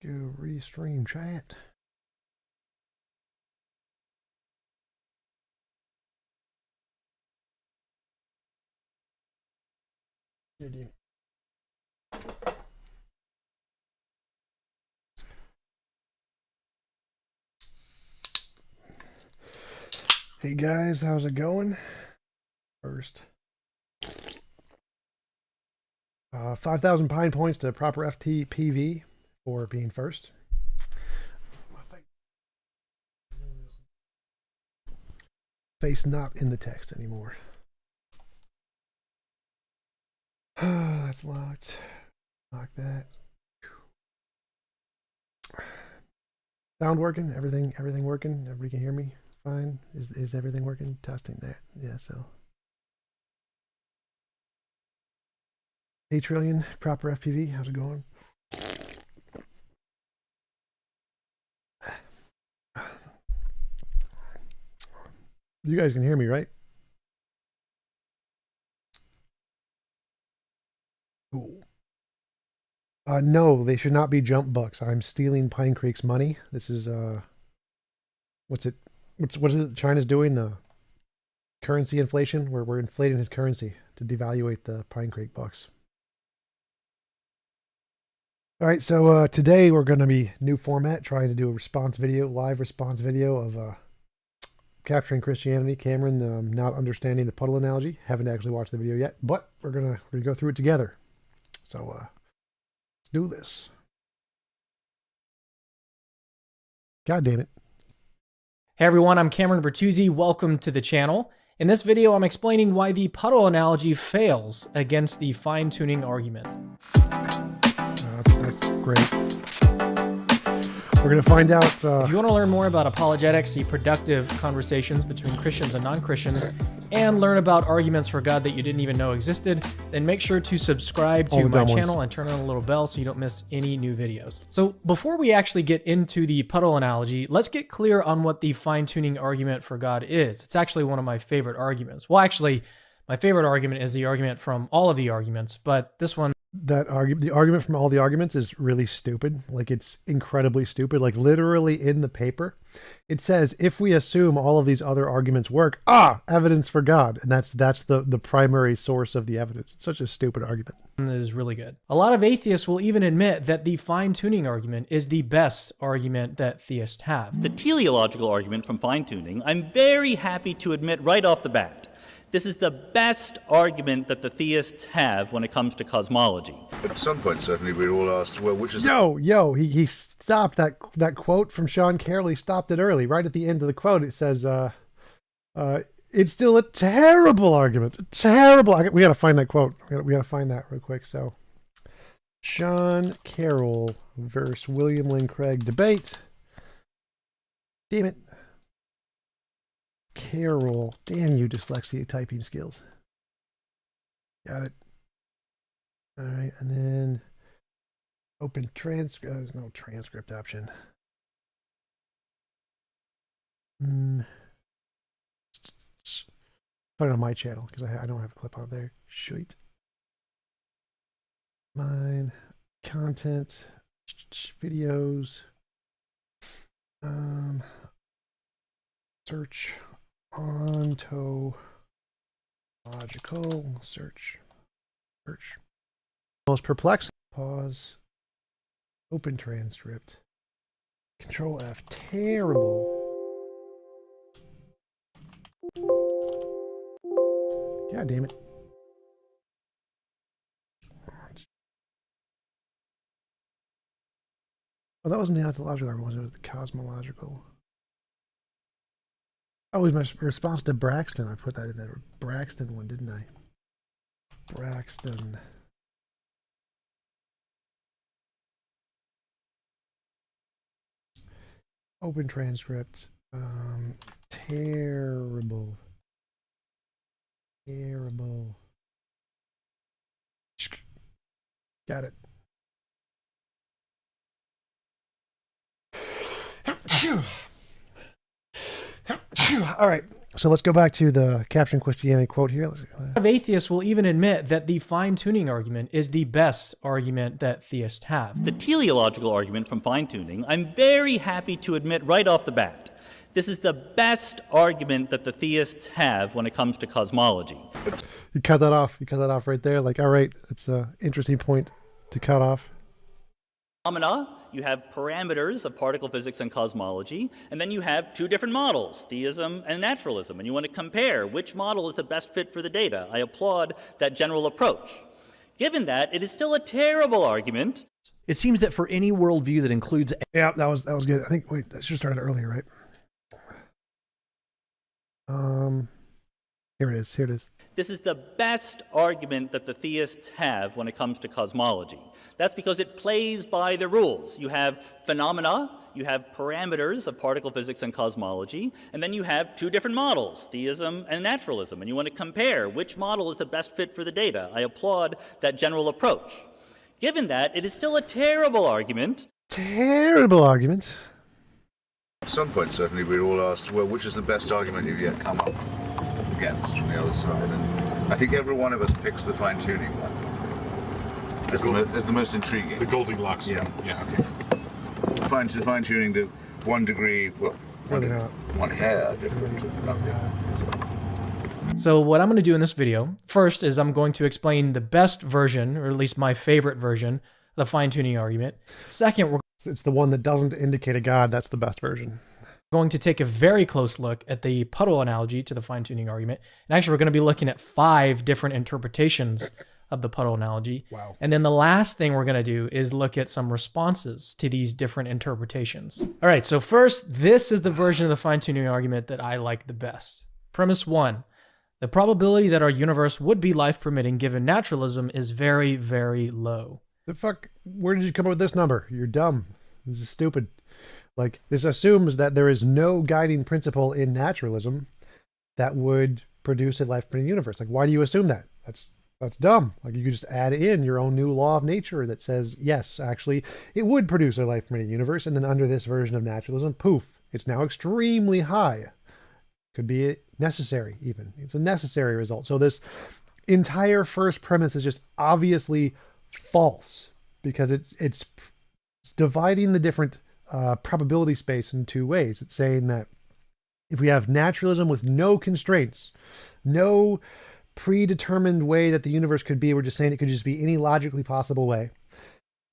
Go restream chat. Hey guys, how's it going? First, 5,000 pine points to proper FTPV for being first. Face not in the text anymore. That's locked. Lock that. Sound working? Everything working? Everybody can hear me fine? Is everything working? Testing that. Yeah, so. 8 trillion, proper FPV. How's it going? You guys can hear me, right? Cool. No, they should not be jump bucks. I'm stealing Pine Creek's money. This is what is it China's doing? The currency inflation, where we're inflating his currency to devaluate the Pine Creek bucks. All right, so today we're going to be new format, trying to do a response video, live response video of capturing Christianity. Cameron not understanding the puddle analogy. Haven't actually watched the video yet, but we're gonna go through it together. So let's do this. God damn it. Hey everyone, I'm Cameron Bertuzzi. Welcome to the channel. In this video, I'm explaining why the puddle analogy fails against the fine-tuning argument. That's great. We're going to find out. If you want to learn more about apologetics, the productive conversations between Christians and non-Christians, and learn about arguments for God that you didn't even know existed, then make sure to subscribe to my channel and turn on the little bell so you don't miss any new videos. So before we actually get into the puddle analogy, let's get clear on what the fine-tuning argument for God is. It's actually one of my favorite arguments. Well, actually, my favorite argument is the argument from all of the arguments, but this one, the argument from all the arguments is really stupid. Like, it's incredibly stupid. Like, literally in the paper, it says, if we assume all of these other arguments work, evidence for God. And that's the primary source of the evidence. It's such a stupid argument. Is really good. A lot of atheists will even admit that the fine-tuning argument is the best argument that theists have. The teleological argument from fine-tuning, I'm very happy to admit right off the bat, this is the best argument that the theists have when it comes to cosmology. At some point, certainly, we all asked, well, which is... He stopped that quote from Sean Carroll. He stopped it early. Right at the end of the quote, it says, it's still a terrible argument. A terrible argument. We got to find that quote. We got to find that real quick. So, Sean Carroll versus William Lane Craig debate. Damn it. Carroll. Damn you, dyslexia typing skills. Got it. All right, and then open transcript. There's no transcript option. Put it on my channel because I don't have a clip on there. Sweet. Mine. Content. Videos. Search. Ontological search. Most perplexing. Pause. Open transcript. Control F. Terrible. God damn it. Oh, that wasn't the ontological argument, it was the cosmological. Oh, it was my response to Braxton. I put that in there. Braxton one, didn't I? Braxton. Open transcript. Terrible. Terrible. Got it. All right. So let's go back to the Capturing Christianity quote here. A lot of atheists will even admit that the fine-tuning argument is the best argument that theists have. The teleological argument from fine-tuning, I'm very happy to admit right off the bat, this is the best argument that the theists have when it comes to cosmology. You cut that off. You cut that off right there. Like, all right, that's an interesting point to cut off. Phenomena, you have parameters of particle physics and cosmology, and then you have two different models, theism and naturalism, and you want to compare which model is the best fit for the data. I applaud that general approach. Given that, it is still a terrible argument. It seems that for any worldview that includes... Yeah, that was good. I think, wait, that should have started earlier, right? Here it is. Here it is. This is the best argument that the theists have when it comes to cosmology. That's because it plays by the rules. You have phenomena, you have parameters of particle physics and cosmology, and then you have two different models, theism and naturalism, and you want to compare which model is the best fit for the data. I applaud that general approach. Given that, it is still a terrible argument. Terrible argument. At some point, certainly, we're all asked, well, which is the best argument you've yet come up against from the other side? And I think every one of us picks the fine-tuning one as the most intriguing. The Goldilocks. Yeah. Yeah. Okay. Fine-tuning the 1 degree, well, one hair different, nothing. So what I'm going to do in this video, first is I'm going to explain the best version, or at least my favorite version, of the fine-tuning argument. Second, It's the one that doesn't indicate a god. That's the best version. going to take a very close look at the Puddle analogy to the fine-tuning argument. And actually, we're going to be looking at 5 different interpretations of the Puddle analogy. Wow. And then the last thing we're going to do is look at some responses to these different interpretations. All right, so first, this is the version of the fine-tuning argument that I like the best. Premise 1, the probability that our universe would be life-permitting given naturalism is very, very low. The fuck? Where did you come up with this number? You're dumb. This is stupid. Like, this assumes that there is no guiding principle in naturalism that would produce a life-permitting universe. Like, why do you assume that? That's dumb. Like, you could just add in your own new law of nature that says, yes, actually, it would produce a life-permitting universe, and then under this version of naturalism, poof, it's now extremely high. Could be necessary, even. It's a necessary result. So this entire first premise is just obviously false, because it's dividing the different probability space in 2 ways. It's saying that if we have naturalism with no constraints, no predetermined way that the universe could be, we're just saying it could just be any logically possible way,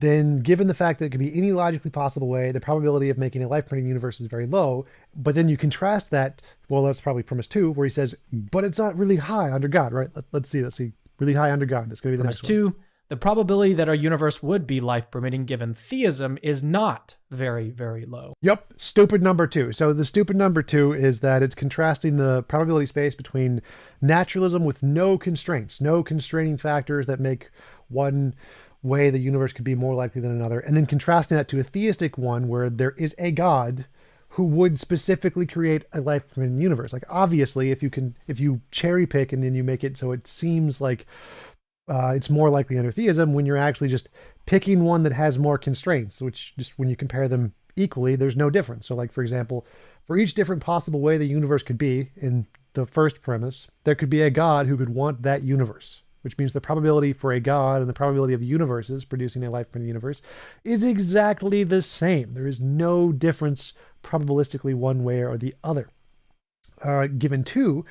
then given the fact that it could be any logically possible way, the probability of making a life-permitting universe is very low. But then you contrast that, well, that's probably premise 2, where he says, but it's not really high under God, right? Let's see. Really high under God. That's going to be the Premise next 2, one. the probability that our universe would be life-permitting given theism is not very, very low. Yep, stupid number 2. So the stupid number 2 is that it's contrasting the probability space between naturalism with no constraints, no constraining factors that make one way the universe could be more likely than another, and then contrasting that to a theistic one where there is a God who would specifically create a life-permitting universe. Like, obviously, if you cherry pick and then you make it so it seems like it's more likely under theism, when you're actually just picking one that has more constraints, which just when you compare them equally, there's no difference. So, like, for example, for each different possible way the universe could be in the first premise, there could be a God who could want that universe, which means the probability for a God and the probability of universes producing a life-permitting universe is exactly the same. There is no difference probabilistically one way or the other. Given 2,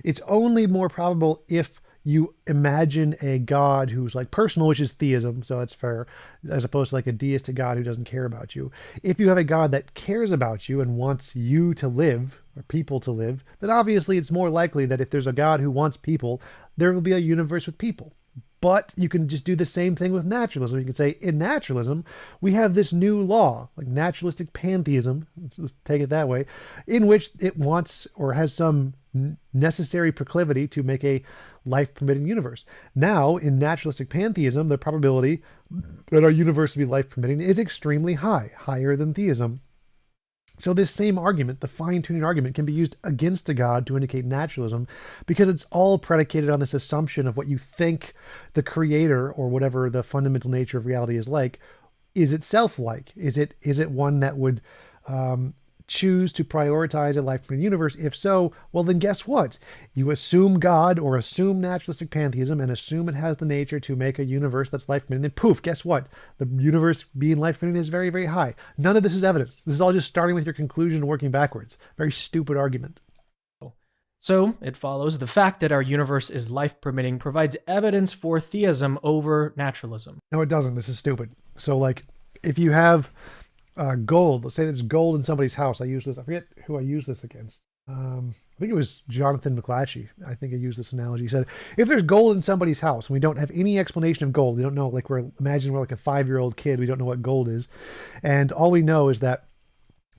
it's only more probable if you imagine a God who's like personal, which is theism, so that's fair, as opposed to like a deistic God who doesn't care about you. If you have a God that cares about you and wants you to live, or people to live, then obviously it's more likely that if there's a God who wants people, there will be a universe with people. But you can just do the same thing with naturalism. You can say, in naturalism, we have this new law, like naturalistic pantheism, let's take it that way, in which it wants or has some necessary proclivity to make a life-permitting universe. Now, in naturalistic pantheism, the probability that our universe will be life-permitting is extremely high, higher than theism. So this same argument, the fine-tuning argument, can be used against a God to indicate naturalism, because it's all predicated on this assumption of what you think the creator, or whatever the fundamental nature of reality is itself like. Is it one that would choose to prioritize a life-permitting universe? If so, well then guess what? You assume God or assume naturalistic pantheism and assume it has the nature to make a universe that's life-permitting. Then poof, guess what? The universe being life-permitting is very, very high. None of this is evidence. This is all just starting with your conclusion and working backwards. Very stupid argument. So it follows the fact that our universe is life-permitting provides evidence for theism over naturalism. No, it doesn't. This is stupid. So like if you have gold, let's say there's gold in somebody's house. I forget who I used this against. I think it was Jonathan McClatchy. I think I used this analogy. He said, if there's gold in somebody's house and we don't have any explanation of gold, we don't know, like imagine we're like a 5-year-old kid. We don't know what gold is. And all we know is that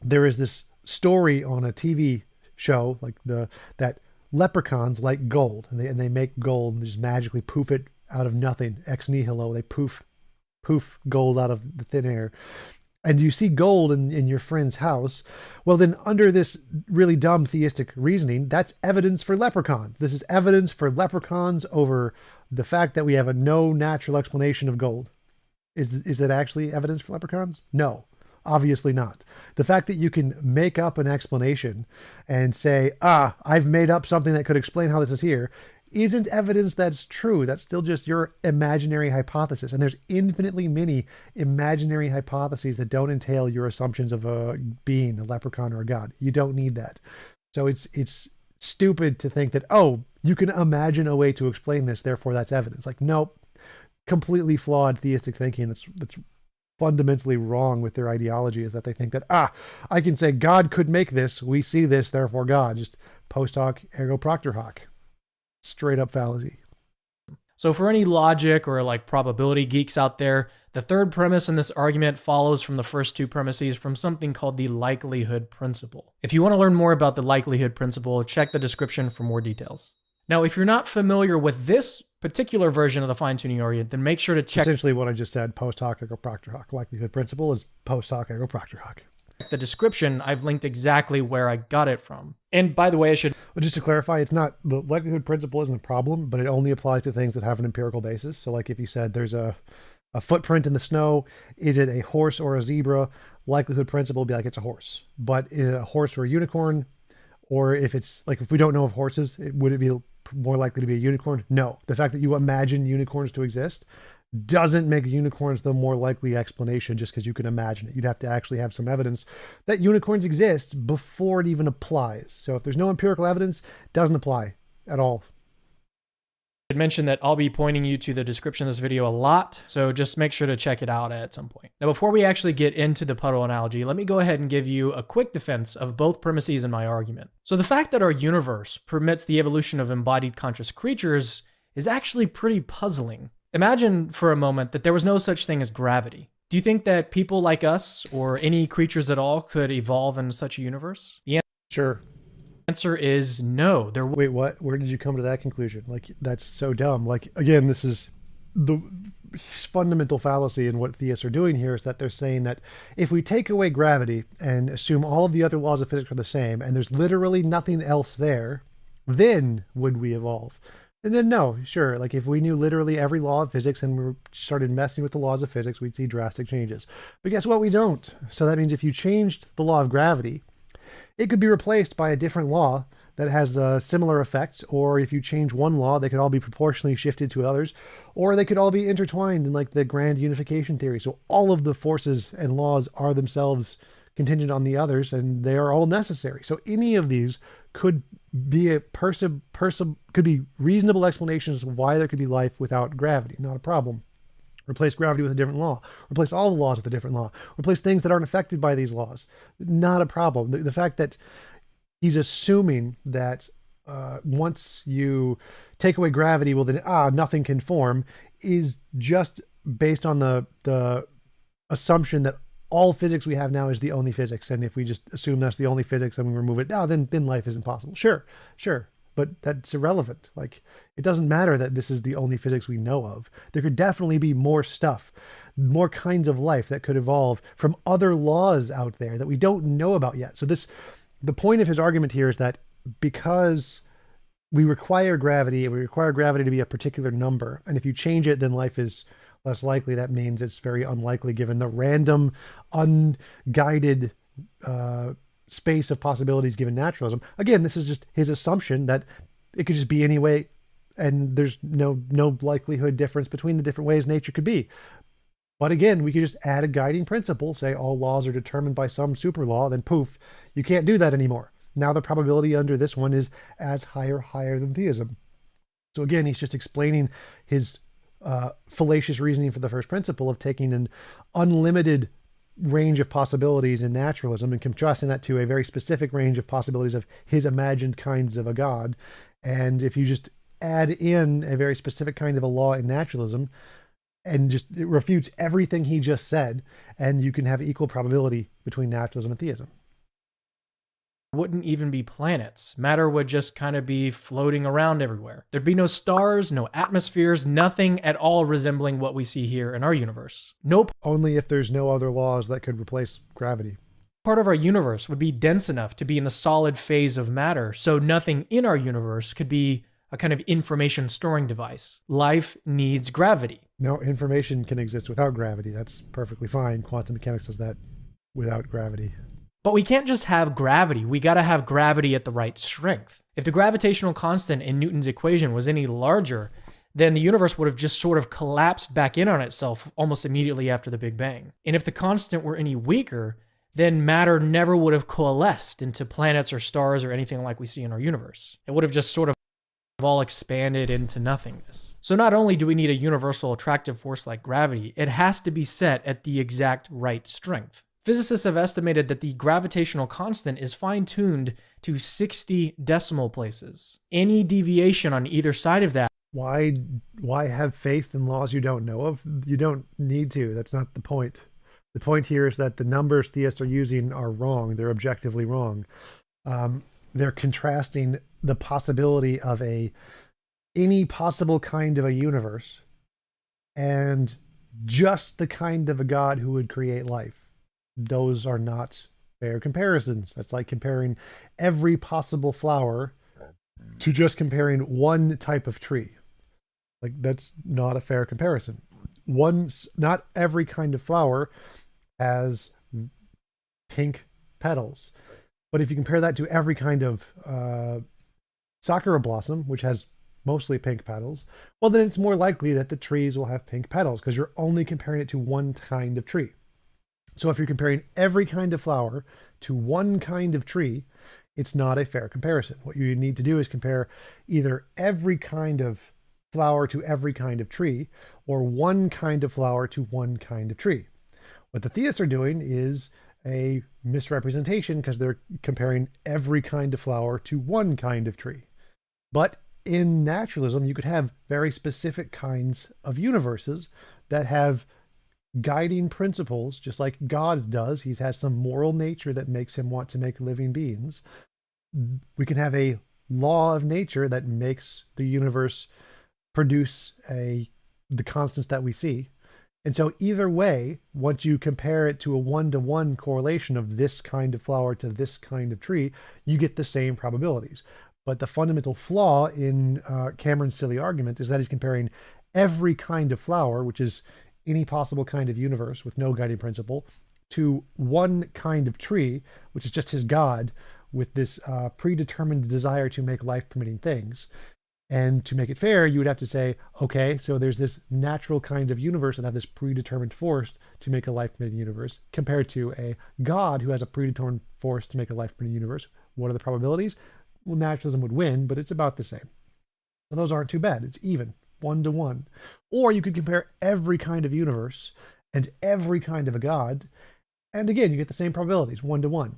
there is this story on a TV show, like that leprechauns like gold and they make gold and they just magically poof it out of nothing. Ex nihilo. They poof gold out of the thin air. And you see gold in your friend's house, well then under this really dumb theistic reasoning, that's evidence for leprechauns. This is evidence for leprechauns over the fact that we have a no natural explanation of gold. Is that actually evidence for leprechauns? No, obviously not. The fact that you can make up an explanation and say, I've made up something that could explain how this is here, isn't evidence that's true. That's still just your imaginary hypothesis. And there's infinitely many imaginary hypotheses that don't entail your assumptions of a being, a leprechaun or a god. You don't need that. So it's stupid to think that, you can imagine a way to explain this, therefore that's evidence. Like, nope, completely flawed theistic thinking. That's fundamentally wrong with their ideology, is that they think that, I can say God could make this, we see this, therefore God. Just post hoc ergo propter hoc. Straight up fallacy. So for any logic or like probability geeks out there, the third premise in this argument follows from the first two premises from something called the likelihood principle. If you want to learn more about the likelihood principle, check the description for more details. Now, if you're not familiar with this particular version of the fine-tuning argument, then make sure to check essentially what I just said. Post hoc ergo propter hoc. Likelihood principle is post hoc ergo propter hoc. The description. I've linked exactly where I got it from. And by the way, Well, just to clarify, it's not, the likelihood principle isn't a problem, but it only applies to things that have an empirical basis. So like if you said there's a footprint in the snow, is it a horse or a zebra? Likelihood principle would be like, it's a horse. But is it a horse or a unicorn? Or if it's like, if we don't know of horses, would it be more likely to be a unicorn? No. The fact that you imagine unicorns to exist doesn't make unicorns the more likely explanation just because you can imagine it. You'd have to actually have some evidence that unicorns exist before it even applies. So if there's no empirical evidence, it doesn't apply at all. I should mention that I'll be pointing you to the description of this video a lot, so just make sure to check it out at some point. Now, before we actually get into the puddle analogy, let me go ahead and give you a quick defense of both premises in my argument. So the fact that our universe permits the evolution of embodied conscious creatures is actually pretty puzzling. Imagine for a moment that there was no such thing as gravity. Do you think that people like us, or any creatures at all, could evolve in such a universe? The answer is no. Wait, what? Where did you come to that conclusion? Like, that's so dumb. Like, again, this is the fundamental fallacy in what theists are doing here, is that they're saying that if we take away gravity and assume all of the other laws of physics are the same, and there's literally nothing else there, then would we evolve? And then no, sure, like if we knew literally every law of physics and we started messing with the laws of physics, we'd see drastic changes. But guess what? We don't. So that means if you changed the law of gravity, it could be replaced by a different law that has similar effects, or if you change one law, they could all be proportionally shifted to others, or they could all be intertwined in like the grand unification theory. So all of the forces and laws are themselves contingent on the others, and they are all necessary. So any of these could be could be reasonable explanations of why there could be life without gravity. Not a problem. Replace gravity with a different law. Replace all the laws with a different law. Replace things that aren't affected by these laws. Not a problem. The fact that he's assuming that once you take away gravity, well then nothing can form, is just based on the assumption that all physics we have now is the only physics, and if we just assume that's the only physics and we remove it, then life isn't possible. Sure, but that's irrelevant. Like, it doesn't matter that this is the only physics we know of. There could definitely be more stuff, more kinds of life that could evolve from other laws out there that we don't know about yet. So the point of his argument here is that because we require gravity, and we require gravity to be a particular number, and if you change it, then life is less likely. That means it's very unlikely given the random, unguided space of possibilities given naturalism. Again, this is just his assumption that it could just be any way, and there's no likelihood difference between the different ways nature could be. But again, we could just add a guiding principle, say all laws are determined by some super law, then poof, you can't do that anymore. Now the probability under this one is as higher than theism. So again, he's just explaining his fallacious reasoning for the first principle of taking an unlimited range of possibilities in naturalism and contrasting that to a very specific range of possibilities of his imagined kinds of a God. And if you just add in a very specific kind of a law in naturalism and just it refutes everything he just said, and you can have equal probability between naturalism and theism. Wouldn't even be planets. Matter would just kind of be floating around everywhere. There'd be no stars, no atmospheres, nothing at all resembling what we see here in our universe. No Only if there's no other laws that could replace gravity. part of our universe would be dense enough to be in the solid phase of matter, so nothing in our universe could be a kind of information storing device. Life needs gravity. No, information can exist without gravity. That's perfectly fine. Quantum mechanics does that without gravity. But we can't just have gravity. We gotta have gravity at the right strength. If the gravitational constant in Newton's equation was any larger, then the universe would have just sort of collapsed back in on itself almost immediately after the Big Bang. And if the constant were any weaker, then matter never would have coalesced into planets or stars or anything like we see in our universe. It would have just sort of all expanded into nothingness. So not only do we need a universal attractive force like gravity, it has to be set at the exact right strength. Physicists have estimated that the gravitational constant is fine-tuned to 60 decimal places. Any deviation on either side of that. Why have faith in laws you don't know of? You don't need to. That's not the point. The point here is that the numbers theists are using are wrong. They're objectively wrong. They're contrasting the possibility of any possible kind of a universe and just the kind of a God who would create life. Those are not fair comparisons. That's like comparing every possible flower to just comparing one type of tree. Like, that's not a fair comparison. Not every kind of flower has pink petals. But if you compare that to every kind of sakura blossom, which has mostly pink petals, well, then it's more likely that the trees will have pink petals because you're only comparing it to one kind of tree. So if you're comparing every kind of flower to one kind of tree, it's not a fair comparison. What you need to do is compare either every kind of flower to every kind of tree, or one kind of flower to one kind of tree. What the theists are doing is a misrepresentation because they're comparing every kind of flower to one kind of tree. But in naturalism, you could have very specific kinds of universes that have guiding principles, just like God does. He has some moral nature that makes him want to make living beings. We can have a law of nature that makes the universe produce the constants that we see. And so either way, once you compare it to a one-to-one correlation of this kind of flower to this kind of tree, you get the same probabilities. But the fundamental flaw in Cameron's silly argument is that he's comparing every kind of flower, which is any possible kind of universe with no guiding principle, to one kind of tree, which is just his God, with this predetermined desire to make life-permitting things. And to make it fair, you would have to say, okay, so there's this natural kind of universe that have this predetermined force to make a life-permitting universe, compared to a God who has a predetermined force to make a life-permitting universe. What are the probabilities? Well, naturalism would win, but it's about the same. So those aren't too bad. It's even, 1-to-1. Or you could compare every kind of universe and every kind of a God, and again, you get the same probabilities, 1-to-1.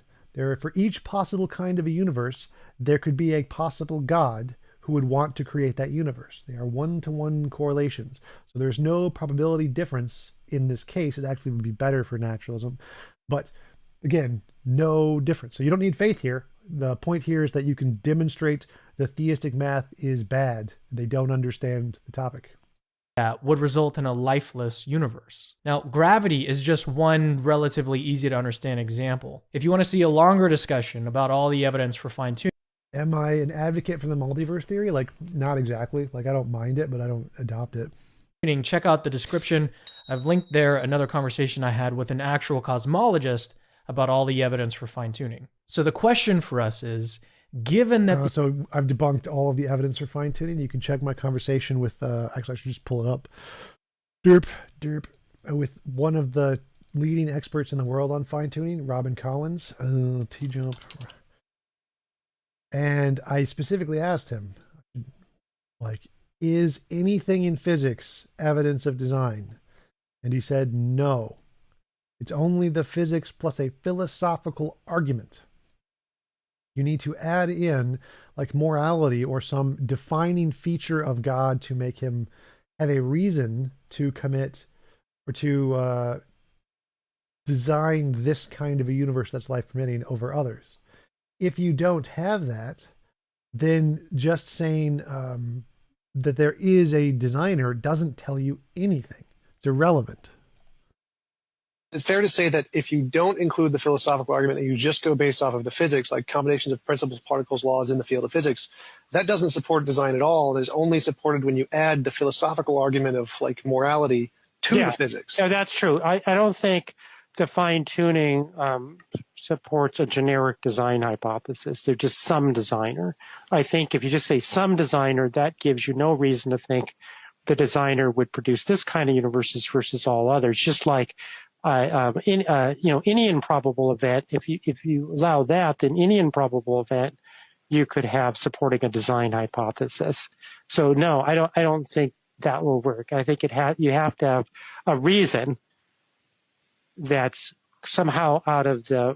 For each possible kind of a universe, there could be a possible God who would want to create that universe. They are 1-to-1 correlations. So there's no probability difference in this case. It actually would be better for naturalism. But again, no difference. So you don't need faith here. The point here is that you can demonstrate the theistic math is bad. They don't understand the topic. That would result in a lifeless universe. Now, gravity is just one relatively easy to understand example. If you want to see a longer discussion about all the evidence for fine-tuning, am I an advocate for the multiverse theory? Like, not exactly. Like, I don't mind it, but I don't adopt it. check out the description. I've linked there another conversation I had with an actual cosmologist about all the evidence for fine-tuning. So the question for us is, given that so I've debunked all of the evidence for fine-tuning. You can check my conversation with, actually I should just pull it up. Derp, with one of the leading experts in the world on fine-tuning, Robin Collins, TJump. And I specifically asked him, like, is anything in physics evidence of design? And he said, no. It's only the physics plus a philosophical argument. You need to add in like morality or some defining feature of God to make him have a reason to commit or to design this kind of a universe that's life permitting over others. If you don't have that, then just saying that there is a designer doesn't tell you anything. It's irrelevant. It's fair to say that if you don't include the philosophical argument and you just go based off of the physics, like combinations of principles, particles, laws in the field of physics, that doesn't support design at all. It is only supported when you add the philosophical argument of like morality to the physics. Yeah, that's true. I don't think the fine-tuning supports a generic design hypothesis. They're just some designer. I think if you just say some designer, that gives you no reason to think the designer would produce this kind of universes versus all others. Just like any improbable event, if you allow that, then any improbable event you could have supporting a design hypothesis. So no, I don't think that will work. I think you have to have a reason that's somehow out of the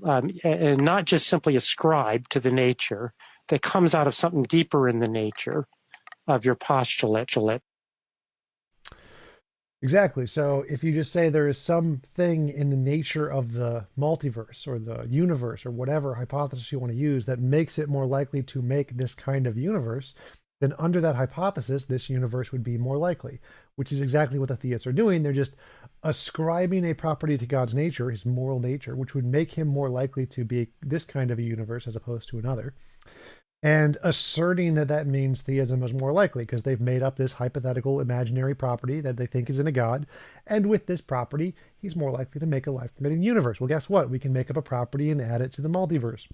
and not just simply ascribed to the nature, that comes out of something deeper in the nature of your postulate. Exactly. So if you just say there is something in the nature of the multiverse or the universe or whatever hypothesis you want to use that makes it more likely to make this kind of universe, then under that hypothesis, this universe would be more likely, which is exactly what the theists are doing. They're just ascribing a property to God's nature, his moral nature, which would make him more likely to be this kind of a universe as opposed to another, and asserting that that means theism is more likely because they've made up this hypothetical imaginary property that they think is in a God. And with this property, he's more likely to make a life-permitting universe. Well, guess what? We can make up a property and add it to the multiverse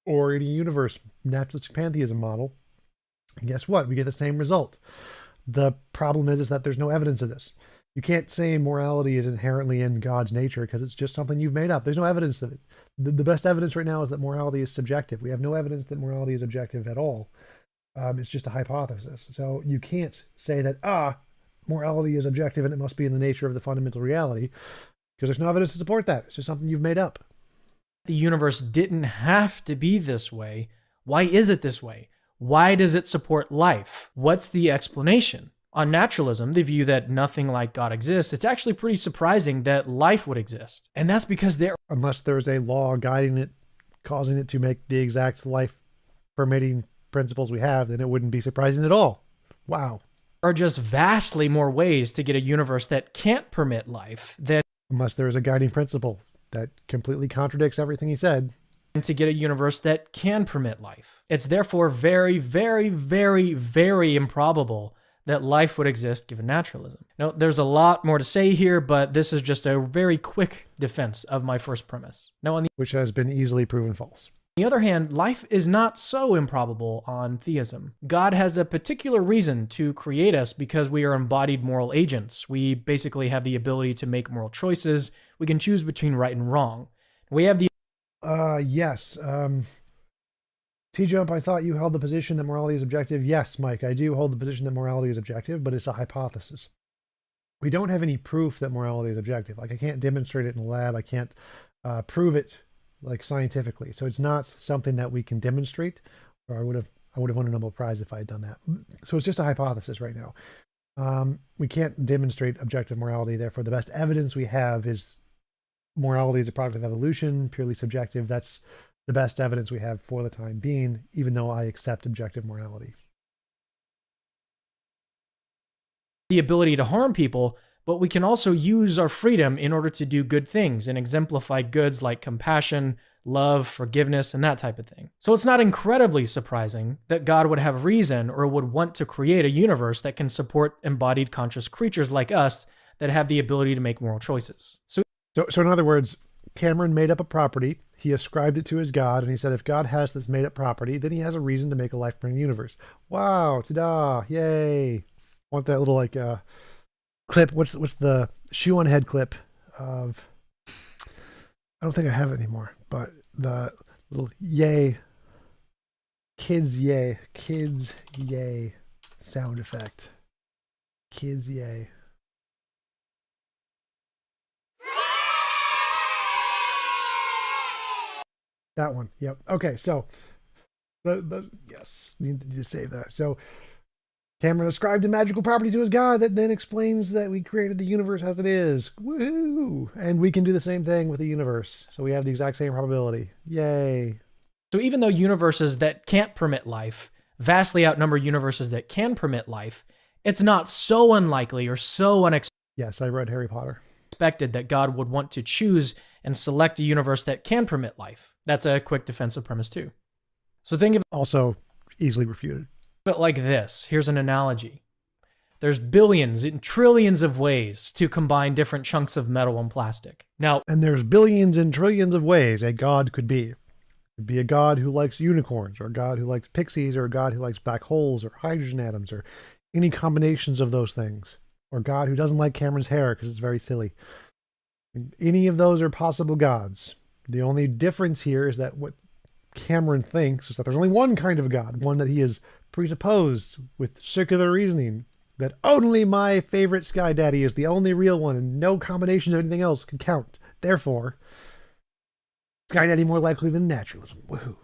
or any universe naturalistic pantheism model. And guess what? We get the same result. The problem is that there's no evidence of this. You can't say morality is inherently in God's nature because it's just something you've made up. There's no evidence of it. The best evidence right now is that morality is subjective. We have no evidence that morality is objective at all. It's just a hypothesis. So you can't say that, morality is objective and it must be in the nature of the fundamental reality because there's no evidence to support that. It's just something you've made up. The universe didn't have to be this way. Why is it this way? Why does it support life? What's the explanation? On naturalism, the view that nothing like God exists, it's actually pretty surprising that life would exist. And that's because unless there's a law guiding it, causing it to make the exact life-permitting principles we have, then it wouldn't be surprising at all. Wow. Are just vastly more ways to get a universe that can't permit life than unless there's a guiding principle that completely contradicts everything he said. To get a universe that can permit life. It's therefore very, very, very, very improbable that life would exist given naturalism. Now, there's a lot more to say here, but this is just a very quick defense of my first premise. Now, which has been easily proven false. On the other hand, life is not so improbable on theism. God has a particular reason to create us because we are embodied moral agents. We basically have the ability to make moral choices. We can choose between right and wrong. We have the yes. TJump, I thought you held the position that morality is objective. Yes, Mike, I do hold the position that morality is objective, but it's a hypothesis. We don't have any proof that morality is objective. Like, I can't demonstrate it in a lab. I can't prove it like scientifically. So it's not something that we can demonstrate, or I would have won a Nobel Prize if I had done that. So it's just a hypothesis right now. We can't demonstrate objective morality. Therefore, the best evidence we have is morality is a product of evolution, purely subjective. That's the best evidence we have for the time being, even though I accept objective morality. The ability to harm people, but we can also use our freedom in order to do good things and exemplify goods like compassion, love, forgiveness, and that type of thing. So it's not incredibly surprising that God would have reason or would want to create a universe that can support embodied conscious creatures like us that have the ability to make moral choices. So in other words, Cameron made up a property. He ascribed it to his God, and he said, if God has this made up property, then he has a reason to make a life-bringing universe. Wow, ta-da, yay. I want that little like clip. What's the shoe on head clip of? I don't think I have it anymore, but the little yay, kids yay sound effect. Kids yay. That one. Yep. Okay. So, yes, need to save that. So, Cameron ascribed a magical property to his God that then explains that we created the universe as it is. Woohoo! And we can do the same thing with the universe. So we have the exact same probability. Yay! So even though universes that can't permit life vastly outnumber universes that can permit life, it's not so unlikely or so unexpected. Yes, I read Harry Potter. That God would want to choose and select a universe that can permit life. That's a quick defensive premise too. So think of it also easily refuted. Like this. Here's an analogy. There's billions and trillions of ways to combine different chunks of metal and plastic. And there's billions and trillions of ways a God could be. It could be a God who likes unicorns, or a God who likes pixies, or a God who likes black holes, or hydrogen atoms, or any combinations of those things. Or a God who doesn't like Cameron's hair because it's very silly. Any of those are possible gods. The only difference here is that what Cameron thinks is that there's only one kind of God, one that he has presupposed with circular reasoning, that only my favorite Sky Daddy is the only real one and no combinations of anything else can count. Therefore, Sky Daddy more likely than naturalism. Woohoo.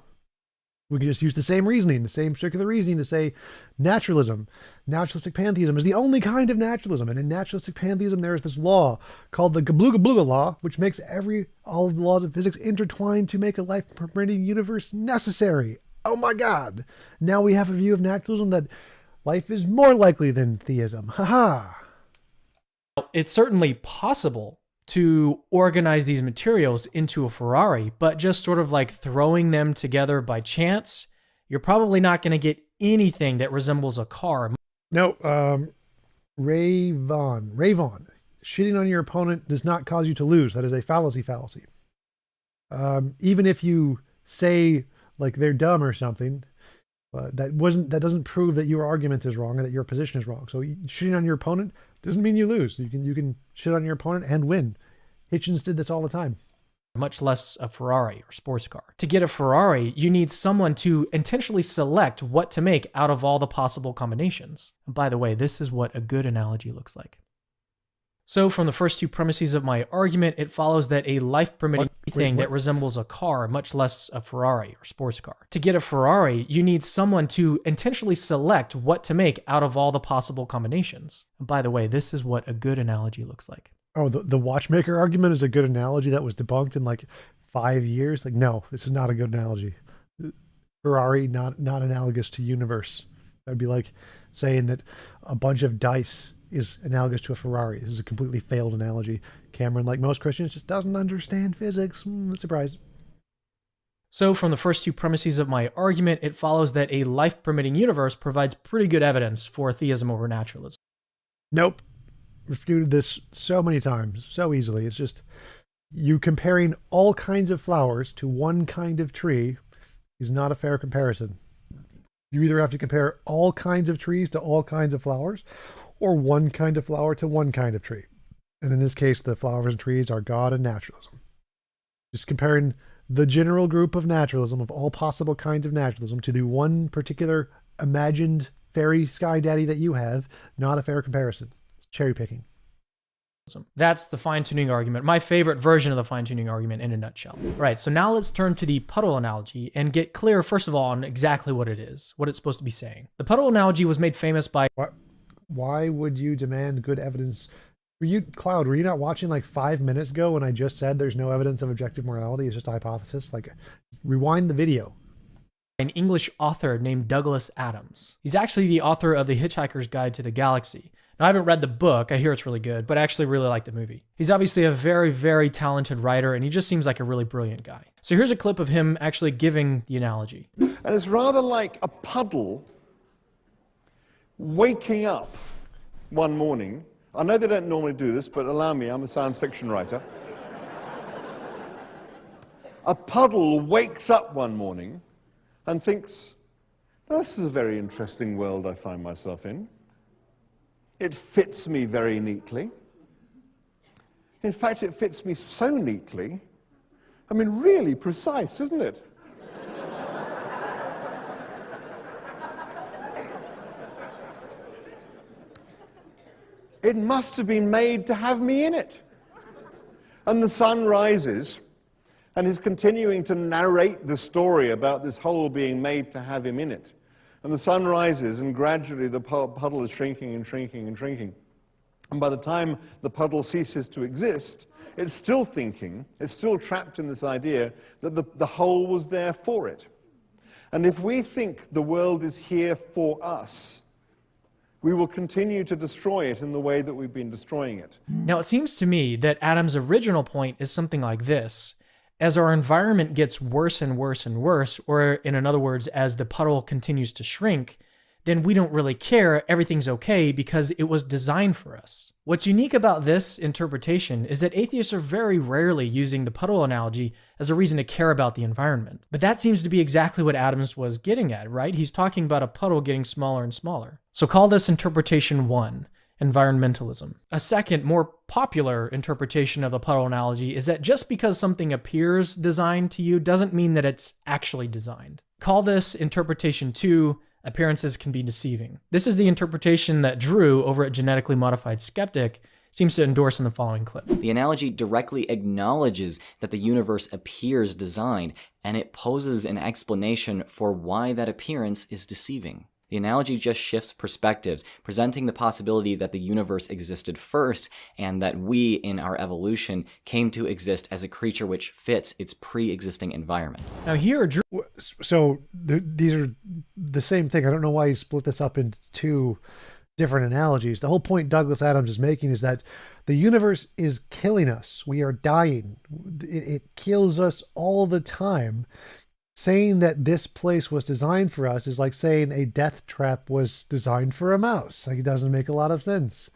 We can just use the same reasoning, the same circular reasoning to say naturalism, naturalistic pantheism is the only kind of naturalism. And in naturalistic pantheism, there is this law called the Gablooga law, which makes all of the laws of physics intertwined to make a life-permitting universe necessary. Oh my God. Now we have a view of naturalism that life is more likely than theism. Haha. It's certainly possible to organize these materials into a Ferrari, but just sort of like throwing them together by chance, you're probably not going to get anything that resembles a car. No, Ray Vaughn. Shitting on your opponent does not cause you to lose. That is a fallacy. Even if you say like they're dumb or something, that doesn't prove that your argument is wrong or that your position is wrong. So shitting on your opponent doesn't mean you lose. You can shit on your opponent and win. Hitchens did this all the time. Much less a Ferrari or sports car. To get a Ferrari, you need someone to intentionally select what to make out of all the possible combinations. And by the way, this is what a good analogy looks like. So from the first two premises of my argument, it follows that a life-permitting thing that resembles a car, much less a Ferrari or sports car. To get a Ferrari, you need someone to intentionally select what to make out of all the possible combinations. And by the way, this is what a good analogy looks like. Oh, the watchmaker argument is a good analogy that was debunked in like 5 years. Like, no, this is not a good analogy. Ferrari, not analogous to universe. That would be like saying that a bunch of dice is analogous to a Ferrari. This is a completely failed analogy. Cameron, like most Christians, just doesn't understand physics. Surprise. So from the first two premises of my argument, it follows that a life-permitting universe provides pretty good evidence for theism over naturalism. Nope. Refuted this so many times, so easily. It's just you comparing all kinds of flowers to one kind of tree is not a fair comparison. You either have to compare all kinds of trees to all kinds of flowers, or one kind of flower to one kind of tree. And in this case, the flowers and trees are God and naturalism. Just comparing the general group of naturalism, of all possible kinds of naturalism, to the one particular imagined fairy sky daddy that you have, not a fair comparison. It's cherry picking. That's the fine-tuning argument, my favorite version of the fine-tuning argument in a nutshell. Right, so now let's turn to the puddle analogy and get clear, first of all, on exactly what it is, what it's supposed to be saying. The puddle analogy was made famous by... Why would you demand good evidence? Cloud, were you not watching like 5 minutes ago when I just said there's no evidence of objective morality? It's just a hypothesis. Like, rewind the video. An English author named Douglas Adams. He's actually the author of The Hitchhiker's Guide to the Galaxy. Now, I haven't read the book. I hear it's really good, but I actually really like the movie. He's obviously a very, very talented writer, and he just seems like a really brilliant guy. So here's a clip of him actually giving the analogy. And it's rather like a puddle waking up one morning. I know they don't normally do this, but allow me, I'm a science fiction writer. A puddle wakes up one morning and thinks, this is a very interesting world I find myself in. It fits me very neatly. In fact, it fits me so neatly, I mean, really precise, isn't it? It must have been made to have me in it. And the sun rises and is continuing to narrate the story about this hole being made to have him in it. And the sun rises and gradually the puddle is shrinking and shrinking and shrinking. And by the time the puddle ceases to exist, it's still thinking, it's still trapped in this idea that the hole was there for it. And if we think the world is here for us, we will continue to destroy it in the way that we've been destroying it. Now, it seems to me that Adam's original point is something like this. As our environment gets worse and worse and worse, or in other words, as the puddle continues to shrink, then we don't really care, everything's okay because it was designed for us. What's unique about this interpretation is that atheists are very rarely using the puddle analogy as a reason to care about the environment. But that seems to be exactly what Adams was getting at, right? He's talking about a puddle getting smaller and smaller. So call this interpretation 1, environmentalism. A second, more popular interpretation of the puddle analogy is that just because something appears designed to you doesn't mean that it's actually designed. Call this interpretation 2, appearances can be deceiving. This is the interpretation that Drew, over at Genetically Modified Skeptic, seems to endorse in the following clip. The analogy directly acknowledges that the universe appears designed, and it poses an explanation for why that appearance is deceiving. The analogy just shifts perspectives, presenting the possibility that the universe existed first and that we, in our evolution, came to exist as a creature which fits its pre-existing environment. Now here, Drew... So these are the same thing. I don't know why he split this up into two different analogies. The whole point Douglas Adams is making is that the universe is killing us. We are dying. It kills us all the time. Saying that this place was designed for us is like saying a death trap was designed for a mouse. Like, it doesn't make a lot of sense.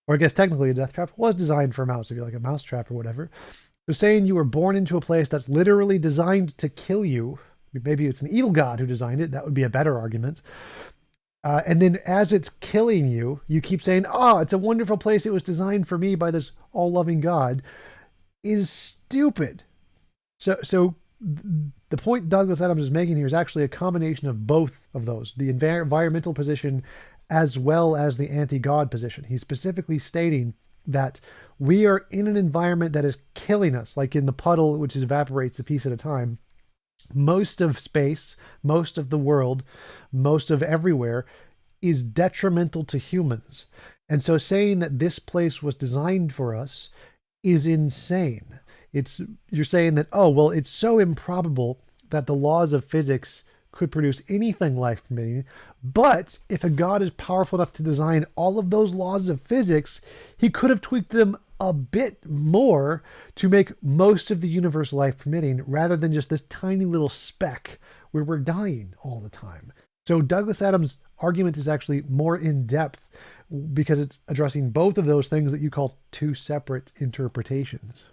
Or I guess technically a death trap was designed for a mouse, if you're like a mouse trap or whatever. So saying you were born into a place that's literally designed to kill you, maybe it's an evil god who designed it, that would be a better argument. And then as it's killing you, you keep saying, oh, it's a wonderful place. It was designed for me by this all-loving God, is stupid. So the point Douglas Adams is making here is actually a combination of both of those, the environmental position as well as the anti-God position. He's specifically stating that we are in an environment that is killing us, like in the puddle, which evaporates a piece at a time. Most of space, most of the world, most of everywhere is detrimental to humans. And so saying that this place was designed for us is insane. You're saying that, oh, well, it's so improbable that the laws of physics could produce anything life-permitting, but if a God is powerful enough to design all of those laws of physics, he could have tweaked them a bit more to make most of the universe life-permitting rather than just this tiny little speck where we're dying all the time. So Douglas Adams' argument is actually more in-depth because it's addressing both of those things that you call two separate interpretations.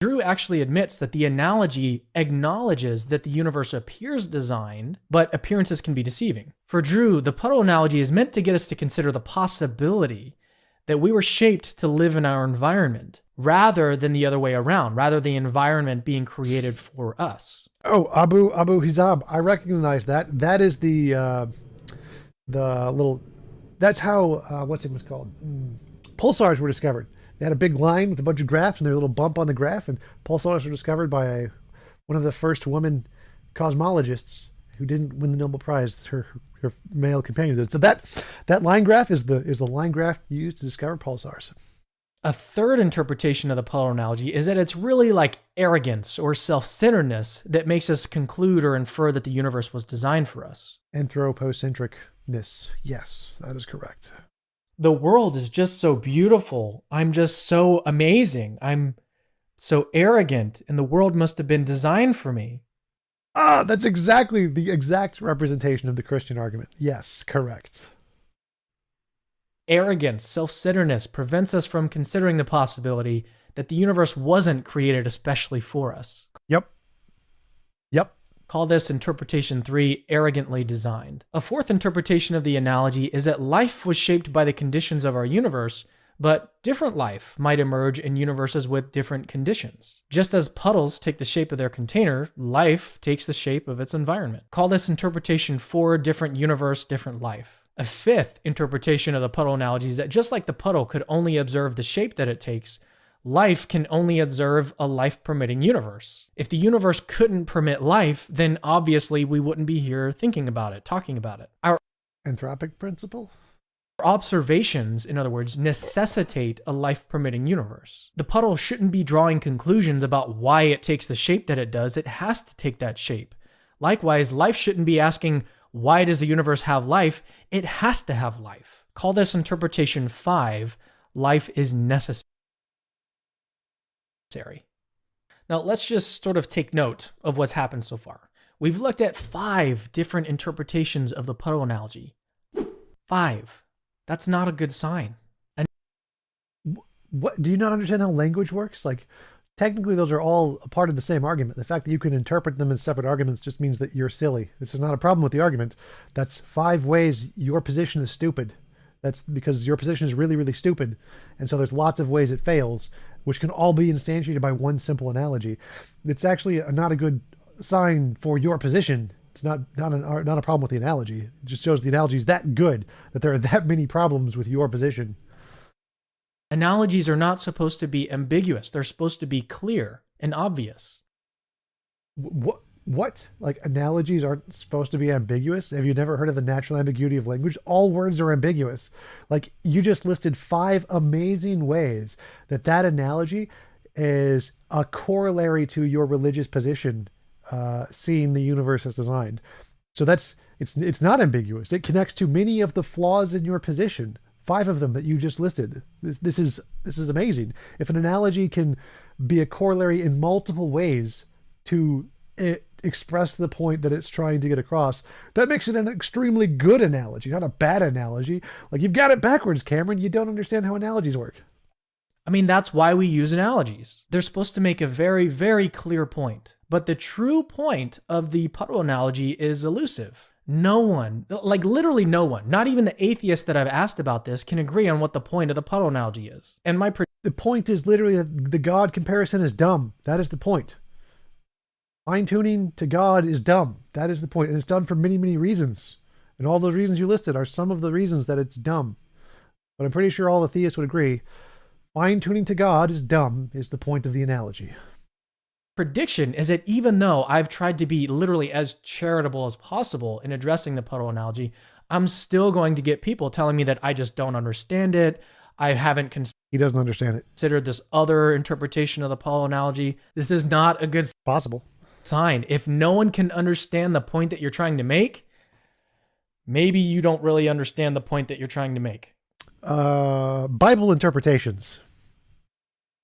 Drew actually admits that the analogy acknowledges that the universe appears designed, but appearances can be deceiving. For Drew, the puddle analogy is meant to get us to consider the possibility that we were shaped to live in our environment, rather than the other way around, rather the environment being created for us. Oh, Abu Hizab, I recognize that. That is the little, that's how, what's it was called? Pulsars were discovered. They had a big line with a bunch of graphs and their little bump on the graph, and pulsars were discovered by one of the first women cosmologists who didn't win the Nobel Prize. Her male companion did. So that line graph is the line graph used to discover pulsars. A third interpretation of the puddle analogy is that it's really like arrogance or self-centeredness that makes us conclude or infer that the universe was designed for us. Anthropocentricness. Yes, that is correct. The world is just so beautiful. I'm just so amazing. I'm so arrogant, and the world must have been designed for me. Ah, that's exactly the exact representation of the Christian argument. Yes, correct. Arrogance, self-centeredness prevents us from considering the possibility that the universe wasn't created especially for us. Yep. Call this interpretation 3, arrogantly designed. A fourth interpretation of the analogy is that life was shaped by the conditions of our universe, but different life might emerge in universes with different conditions. Just as puddles take the shape of their container, life takes the shape of its environment. Call this interpretation 4, different universe, different life. A fifth interpretation of the puddle analogy is that just like the puddle could only observe the shape that it takes, life can only observe a life-permitting universe. If the universe couldn't permit life, then obviously we wouldn't be here thinking about it, talking about it. Our Anthropic principle? observations, in other words, necessitate a life-permitting universe. The puddle shouldn't be drawing conclusions about why it takes the shape that it does. It has to take that shape. Likewise, life shouldn't be asking, why does the universe have life? It has to have life. Call this interpretation 5, life is necessary. Now, let's just sort of take note of what's happened so far. We've looked at 5 different interpretations of the puddle analogy. 5. That's not a good sign. And What, do you not understand how language works? Like, technically, those are all a part of the same argument. The fact that you can interpret them as separate arguments just means that you're silly. This is not a problem with the argument. That's 5 ways your position is stupid. That's because your position is really, really stupid. And so there's lots of ways it fails, which can all be instantiated by one simple analogy. It's actually not a good sign for your position. It's not a problem with the analogy. It just shows the analogy is that good that there are that many problems with your position. analogies are not supposed to be ambiguous. They're supposed to be clear and obvious. What? Like, analogies aren't supposed to be ambiguous? Have you never heard of the natural ambiguity of language? All words are ambiguous. Like, you just listed 5 amazing ways that analogy is a corollary to your religious position, seeing the universe as designed. So it's not ambiguous. It connects to many of the flaws in your position. 5 of them that you just listed. This is amazing. If an analogy can be a corollary in multiple ways to express the point that it's trying to get across, that makes it an extremely good analogy, not a bad analogy. Like, you've got it backwards, Cameron. You don't understand how analogies work. I mean, that's why we use analogies. They're supposed to make a very, very clear point. But the true point of the puddle analogy is elusive. No one, like literally no one, not even the atheists that I've asked about this, can agree on what the point of the puddle analogy is. And the point is literally that the God comparison is dumb. That is the point. Fine-tuning to God is dumb. That is the point. And it's done for many, many reasons. And all those reasons you listed are some of the reasons that it's dumb. But I'm pretty sure all the theists would agree. Fine-tuning to God is dumb, is the point of the analogy. Prediction is that even though I've tried to be literally as charitable as possible in addressing the puddle analogy, I'm still going to get people telling me that I just don't understand it. I haven't He doesn't understand it. considered this other interpretation of the puddle analogy. This is not a good Possible. sign. If no one can understand the point that you're trying to make, maybe you don't really understand the point that you're trying to make. Bible interpretations.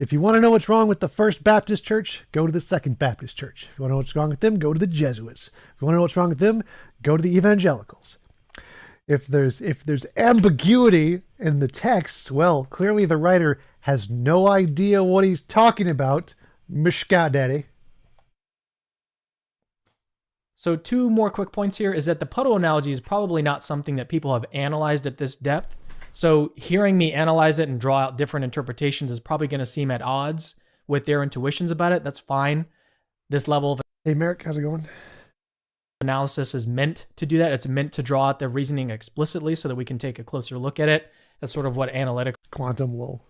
If you want to know what's wrong with the First Baptist Church, go to the Second Baptist Church. If you want to know what's wrong with them, go to the Jesuits. If you want to know what's wrong with them, go to the Evangelicals. If there's ambiguity in the text, well, clearly the writer has no idea what he's talking about. Mishka Daddy. So 2 more quick points here is that the puddle analogy is probably not something that people have analyzed at this depth. So hearing me analyze it and draw out different interpretations is probably going to seem at odds with their intuitions about it. That's fine. This level of Hey, Merrick, how's it going? analysis is meant to do that. It's meant to draw out the reasoning explicitly so that we can take a closer look at it. That's sort of what analytical Quantum lol.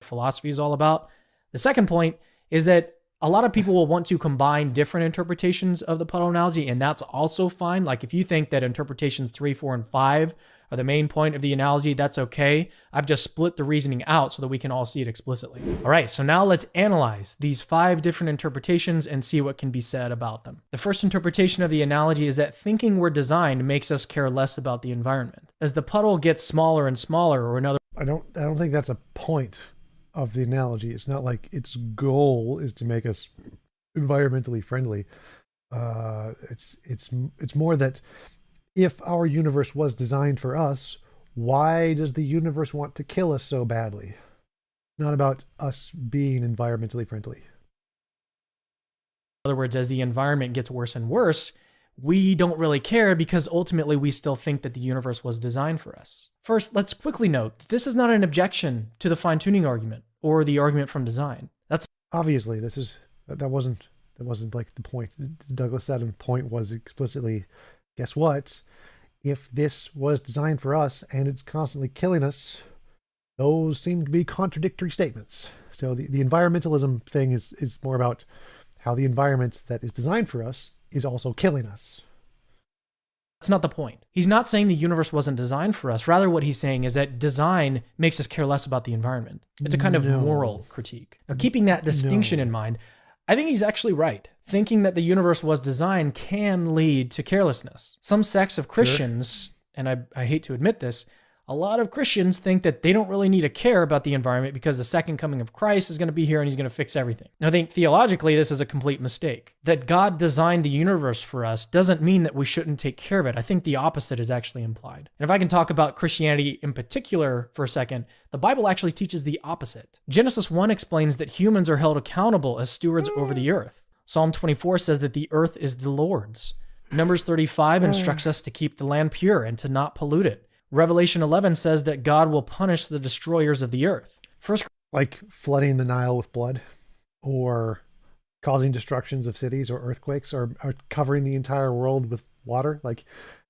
philosophy is all about. The second point is that a lot of people will want to combine different interpretations of the puddle analogy, and that's also fine. Like, if you think that interpretations 3, 4, and 5 are the main point of the analogy, that's okay. I've just split the reasoning out so that we can all see it explicitly. All right, so now let's analyze these 5 different interpretations and see what can be said about them. The first interpretation of the analogy is that thinking we're designed makes us care less about the environment. As the puddle gets smaller and smaller, or another I don't think that's a point of the analogy. It's not like its goal is to make us environmentally friendly. It's more that if our universe was designed for us, why does the universe want to kill us so badly? Not about us being environmentally friendly. In other words, as the environment gets worse and worse, we don't really care because ultimately we still think that the universe was designed for us. First, let's quickly note that this is not an objection to the fine-tuning argument or the argument from design. That's obviously that wasn't like the point. Douglas Adams' point was explicitly, guess what? If this was designed for us and it's constantly killing us, those seem to be contradictory statements. So the environmentalism thing is more about how the environment that is designed for us is also killing us. That's not the point. He's not saying the universe wasn't designed for us. Rather, what he's saying is that design makes us care less about the environment. It's a kind of moral critique. Now, keeping that distinction in mind, I think he's actually right. Thinking that the universe was designed can lead to carelessness. Some sects of Christians, and I hate to admit this, a lot of Christians think that they don't really need to care about the environment because the second coming of Christ is going to be here and he's going to fix everything. Now, I think theologically, this is a complete mistake. That God designed the universe for us doesn't mean that we shouldn't take care of it. I think the opposite is actually implied. And if I can talk about Christianity in particular for a second, the Bible actually teaches the opposite. Genesis 1 explains that humans are held accountable as stewards over the earth. Psalm 24 says that the earth is the Lord's. Numbers 35 instructs us to keep the land pure and to not pollute it. Revelation 11 says that God will punish the destroyers of the earth. Like flooding the Nile with blood, or causing destructions of cities, or earthquakes, or covering the entire world with water. Like,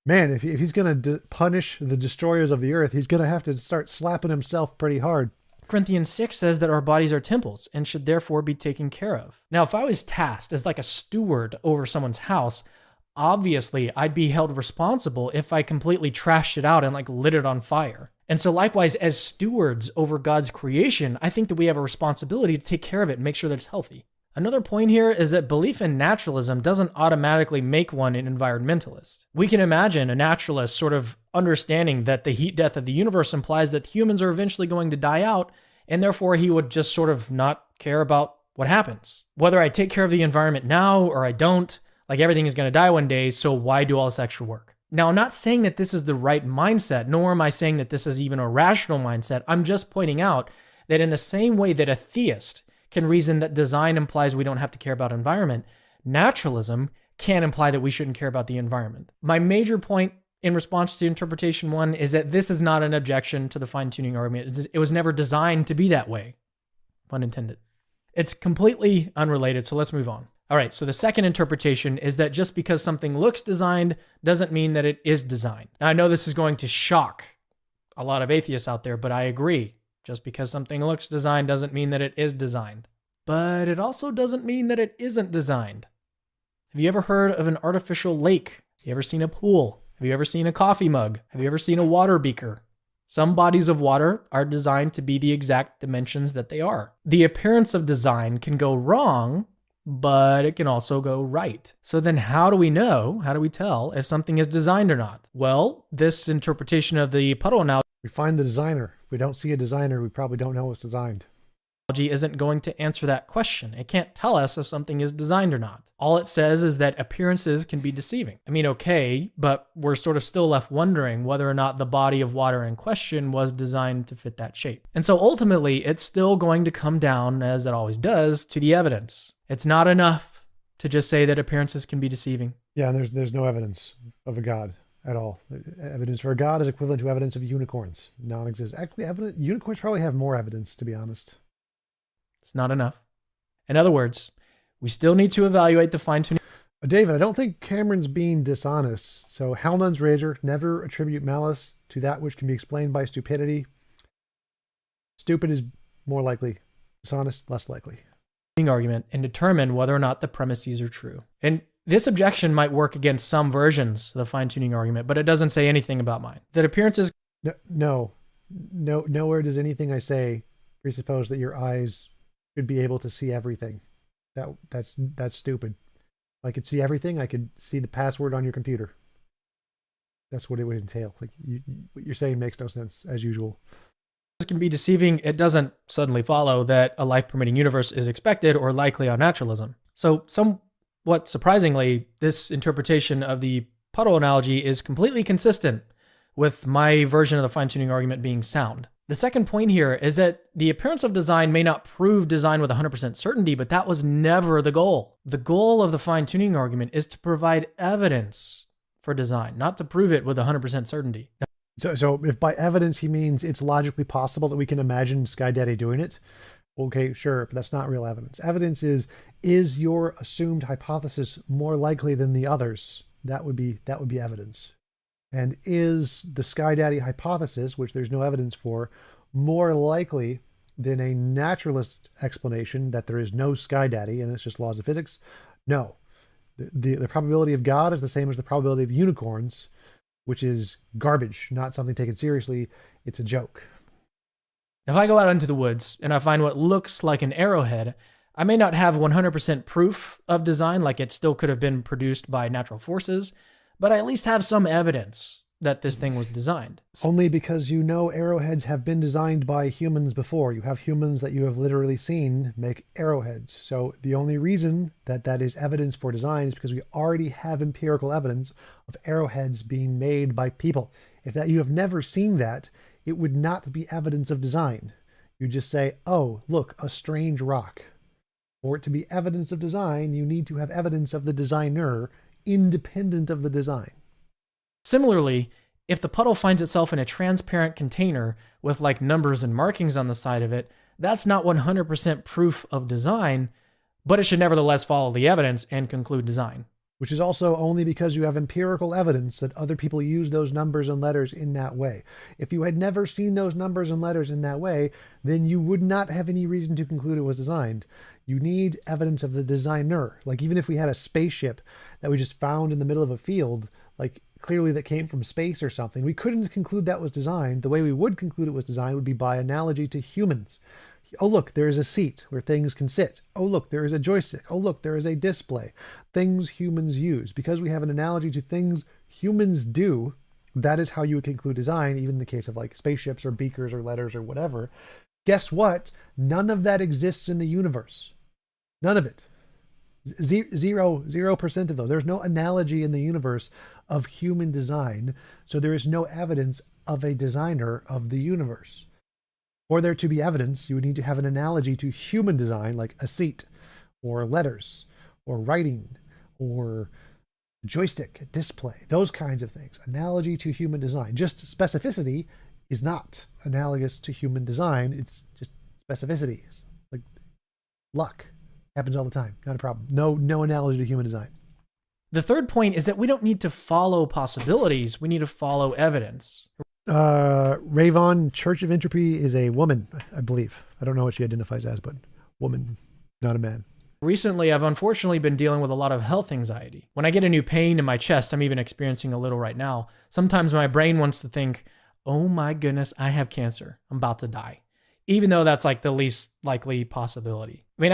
man, if he's going to punish the destroyers of the earth, he's going to have to start slapping himself pretty hard. Corinthians 6 says that our bodies are temples and should therefore be taken care of. Now, if I was tasked as like a steward over someone's house, obviously I'd be held responsible if I completely trashed it out and like lit it on fire. And so likewise, as stewards over God's creation, I think that we have a responsibility to take care of it and make sure that it's healthy. Another point here is that belief in naturalism doesn't automatically make one an environmentalist. We can imagine a naturalist sort of understanding that the heat death of the universe implies that humans are eventually going to die out, and therefore he would just sort of not care about what happens. Whether I take care of the environment now or I don't, like everything is going to die one day, so why do all this extra work? Now, I'm not saying that this is the right mindset, nor am I saying that this is even a rational mindset. I'm just pointing out that in the same way that a theist can reason that design implies we don't have to care about environment, naturalism can imply that we shouldn't care about the environment. My major point in response to interpretation 1 is that this is not an objection to the fine-tuning argument. It was never designed to be that way, pun intended. It's completely unrelated, so let's move on. All right, so the second interpretation is that just because something looks designed doesn't mean that it is designed. Now, I know this is going to shock a lot of atheists out there, but I agree. Just because something looks designed doesn't mean that it is designed. But it also doesn't mean that it isn't designed. Have you ever heard of an artificial lake? Have you ever seen a pool? Have you ever seen a coffee mug? Have you ever seen a water beaker? Some bodies of water are designed to be the exact dimensions that they are. The appearance of design can go wrong, but it can also go right. So then how do we know, how do we tell if something is designed or not? Well, this interpretation of the Puddle analogy We find the designer. If we don't see a designer, we probably don't know what's designed. Isn't going to answer that question. It can't tell us if something is designed or not. All it says is that appearances can be deceiving. I mean, okay, but we're sort of still left wondering whether or not the body of water in question was designed to fit that shape. And so ultimately, it's still going to come down, as it always does, to the evidence. It's not enough to just say that appearances can be deceiving. Yeah, and there's no evidence of a god at all. Evidence for a god is equivalent to evidence of unicorns. Non-existent. Actually, unicorns probably have more evidence, to be honest. It's not enough. In other words, we still need to evaluate the fine-tuning. David, I don't think Cameron's being dishonest. So Halnun's razor, never attribute malice to that which can be explained by stupidity. Stupid is more likely. Dishonest, less likely. Argument and determine whether or not the premises are true. And this objection might work against some versions of the fine-tuning argument, but it doesn't say anything about mine. That appearances... Nowhere does anything I say presuppose that your eyes should be able to see everything. That's stupid. If I could see everything, I could see the password on your computer. That's what it would entail. Like what you're saying makes no sense, as usual. This can be deceiving. It doesn't suddenly follow that a life-permitting universe is expected or likely on naturalism. So somewhat surprisingly, this interpretation of the Puddle analogy is completely consistent with my version of the fine-tuning argument being sound. The second point here is that the appearance of design may not prove design with 100% certainty, but that was never the goal. The goal of the fine-tuning argument is to provide evidence for design, not to prove it with 100% certainty. So if by evidence he means it's logically possible that we can imagine Sky Daddy doing it, okay, sure, but that's not real evidence. Evidence is your assumed hypothesis more likely than the others? That would be evidence. And is the Sky Daddy hypothesis, which there's no evidence for, more likely than a naturalist explanation that there is no Sky Daddy and it's just laws of physics? No. The probability of God is the same as the probability of unicorns, which is garbage, not something taken seriously. It's a joke. If I go out into the woods and I find what looks like an arrowhead, I may not have 100% proof of design, like it still could have been produced by natural forces, but I at least have some evidence that this thing was designed. Only because you know arrowheads have been designed by humans before. You have humans that you have literally seen make arrowheads. So the only reason that that is evidence for design is because we already have empirical evidence of arrowheads being made by people. If that you have never seen that, it would not be evidence of design. You just say, oh, look, a strange rock. For it to be evidence of design, you need to have evidence of the designer independent of the design. Similarly, if the puddle finds itself in a transparent container with like numbers and markings on the side of it, that's not 100% proof of design, but it should nevertheless follow the evidence and conclude design. Which is also only because you have empirical evidence that other people use those numbers and letters in that way. If you had never seen those numbers and letters in that way, then you would not have any reason to conclude it was designed. You need evidence of the designer. Like even if we had a spaceship that we just found in the middle of a field, like clearly that came from space or something, we couldn't conclude that was designed. The way we would conclude it was designed would be by analogy to humans. Oh, look, there is a seat where things can sit. Oh, look, there is a joystick. Oh, look, there is a display. Things humans use. Because we have an analogy to things humans do, that is how you would conclude design, even in the case of like spaceships or beakers or letters or whatever. Guess what? None of that exists in the universe. None of it. 0% of those. There's no analogy in the universe of human design, so there is no evidence of a designer of the universe. For there to be evidence, you would need to have an analogy to human design, like a seat, or letters, or writing, or joystick, display, those kinds of things. Analogy to human design. Just specificity is not analogous to human design. It's just specificity. Like luck. Happens all the time. Not a problem. No analogy to human design. The third point is that we don't need to follow possibilities. We need to follow evidence. Ravon, Church of Entropy, is a woman, I believe. I don't know what she identifies as, but woman, not a man. Recently, I've unfortunately been dealing with a lot of health anxiety. When I get a new pain in my chest, I'm even experiencing a little right now. Sometimes my brain wants to think, oh my goodness, I have cancer. I'm about to die. Even though that's like the least likely possibility. I mean,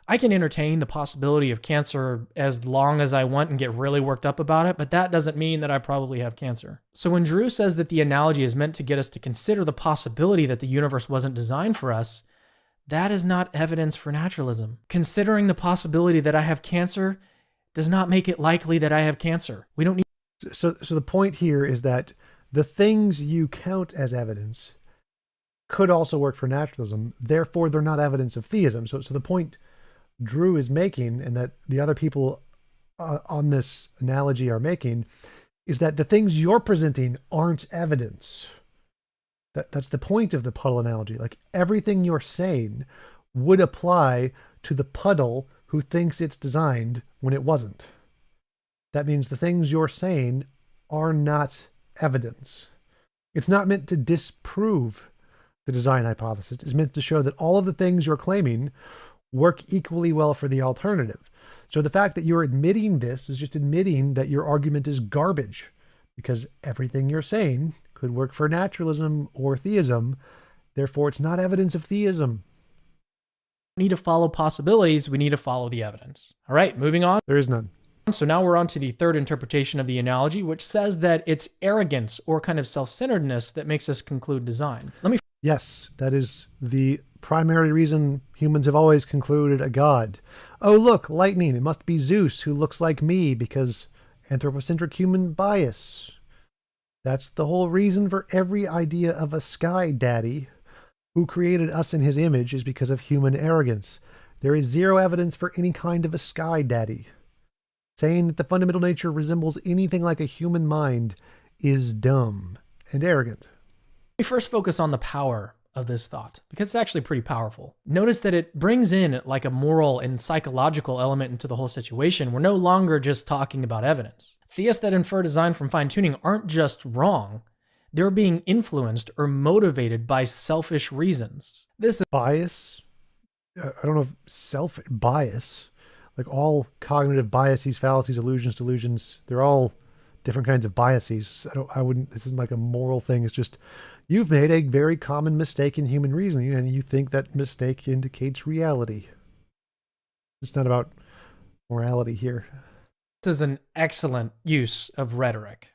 I can entertain the possibility of cancer as long as I want and get really worked up about it, but that doesn't mean that I probably have cancer. So when Drew says that the analogy is meant to get us to consider the possibility that the universe wasn't designed for us, that is not evidence for naturalism. Considering the possibility that I have cancer does not make it likely that I have cancer. We don't need. So the point here is that the things you count as evidence could also work for naturalism. Therefore, they're not evidence of theism. So the point Drew is making, and that the other people on this analogy are making, is that the things you're presenting aren't evidence. That's the point of the puddle analogy. Like everything you're saying would apply to the puddle who thinks it's designed when it wasn't. That means the things you're saying are not evidence. It's not meant to disprove the design hypothesis. It's meant to show that all of the things you're claiming work equally well for the alternative. So the fact that you're admitting this is just admitting that your argument is garbage, because everything you're saying could work for naturalism or theism. Therefore, it's not evidence of theism. We need to follow possibilities. We need to follow the evidence. All right, moving on. There is none. So now we're on to the third interpretation of the analogy, which says that it's arrogance or kind of self-centeredness that makes us conclude design. Yes, that is the primary reason humans have always concluded a god. Oh, look, lightning. It must be Zeus who looks like me because anthropocentric human bias. That's the whole reason for every idea of a sky daddy who created us in his image is because of human arrogance. There is zero evidence for any kind of a sky daddy. Saying that the fundamental nature resembles anything like a human mind is dumb and arrogant. We first focus on the power of this thought, because it's actually pretty powerful. Notice that it brings in like a moral and psychological element into the whole situation. We're no longer just talking about evidence. Theists that infer design from fine-tuning aren't just wrong. They're being influenced or motivated by selfish reasons. This is bias. I don't know if bias, like all cognitive biases, fallacies, illusions, delusions, they're all different kinds of biases. This isn't like a moral thing. It's just, you've made a very common mistake in human reasoning and you think that mistake indicates reality. It's not about morality here. This is an excellent use of rhetoric.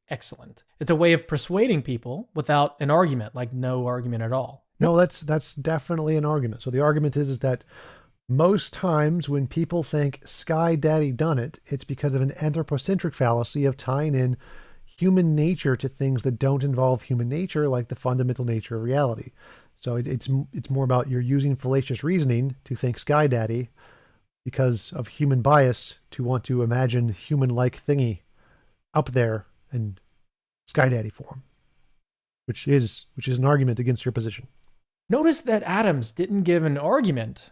Excellent. It's a way of persuading people without an argument, like no argument at all. No, that's definitely an argument. So the argument is that most times when people think Sky Daddy done it, it's because of an anthropocentric fallacy of tying in human nature to things that don't involve human nature, like the fundamental nature of reality. So it's more about you're using fallacious reasoning to think Sky Daddy because of human bias to want to imagine human-like thingy up there in Sky Daddy form, which is an argument against your position. Notice that Adams didn't give an argument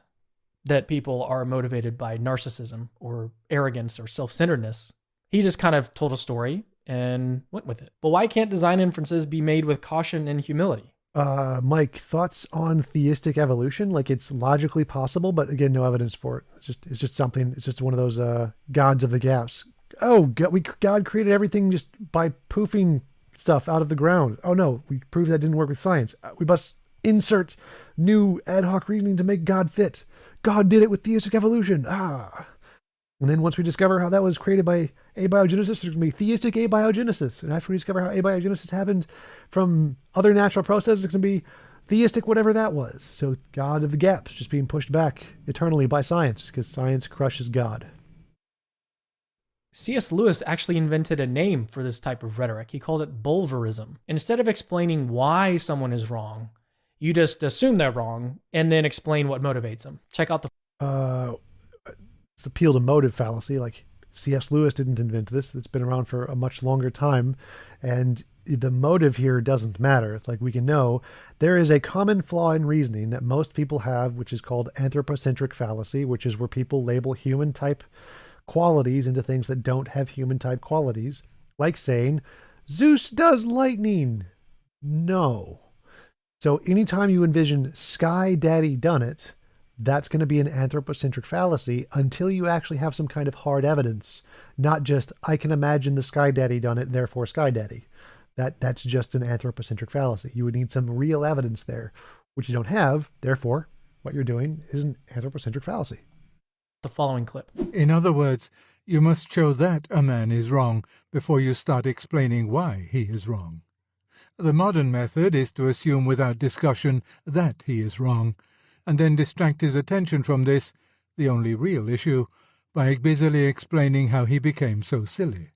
that people are motivated by narcissism or arrogance or self-centeredness. He just kind of told a story and went with it. But why can't design inferences be made with caution and humility? Mike, thoughts on theistic evolution? Like, it's logically possible, but again, no evidence for it. It's just one of those gods of the gaps. Oh, God created everything just by poofing stuff out of the ground. Oh no, we proved that didn't work with science. We must insert new ad hoc reasoning to make God fit. God did it with theistic evolution. And then once we discover how that was created by abiogenesis, there's going to be theistic abiogenesis. And after we discover how abiogenesis happened from other natural processes, it's going to be theistic whatever that was. So God of the gaps just being pushed back eternally by science because science crushes God. C.S. Lewis actually invented a name for this type of rhetoric. He called it Bulverism. Instead of explaining why someone is wrong, you just assume they're wrong and then explain what motivates them. Check out the... It's the appeal to motive fallacy. Like, C.S. Lewis didn't invent this. It's been around for a much longer time. And the motive here doesn't matter. It's like we can know there is a common flaw in reasoning that most people have, which is called anthropocentric fallacy, which is where people label human type qualities into things that don't have human type qualities. Like saying, Zeus does lightning. No. So anytime you envision Sky Daddy done it, that's going to be an anthropocentric fallacy until you actually have some kind of hard evidence, not just, I can imagine the Sky Daddy done it, therefore Sky Daddy. That's just an anthropocentric fallacy. You would need some real evidence there, which you don't have. Therefore, what you're doing is an anthropocentric fallacy. The following clip. In other words, you must show that a man is wrong before you start explaining why he is wrong. The modern method is to assume without discussion that he is wrong, and then distract his attention from this, the only real issue, by busily explaining how he became so silly.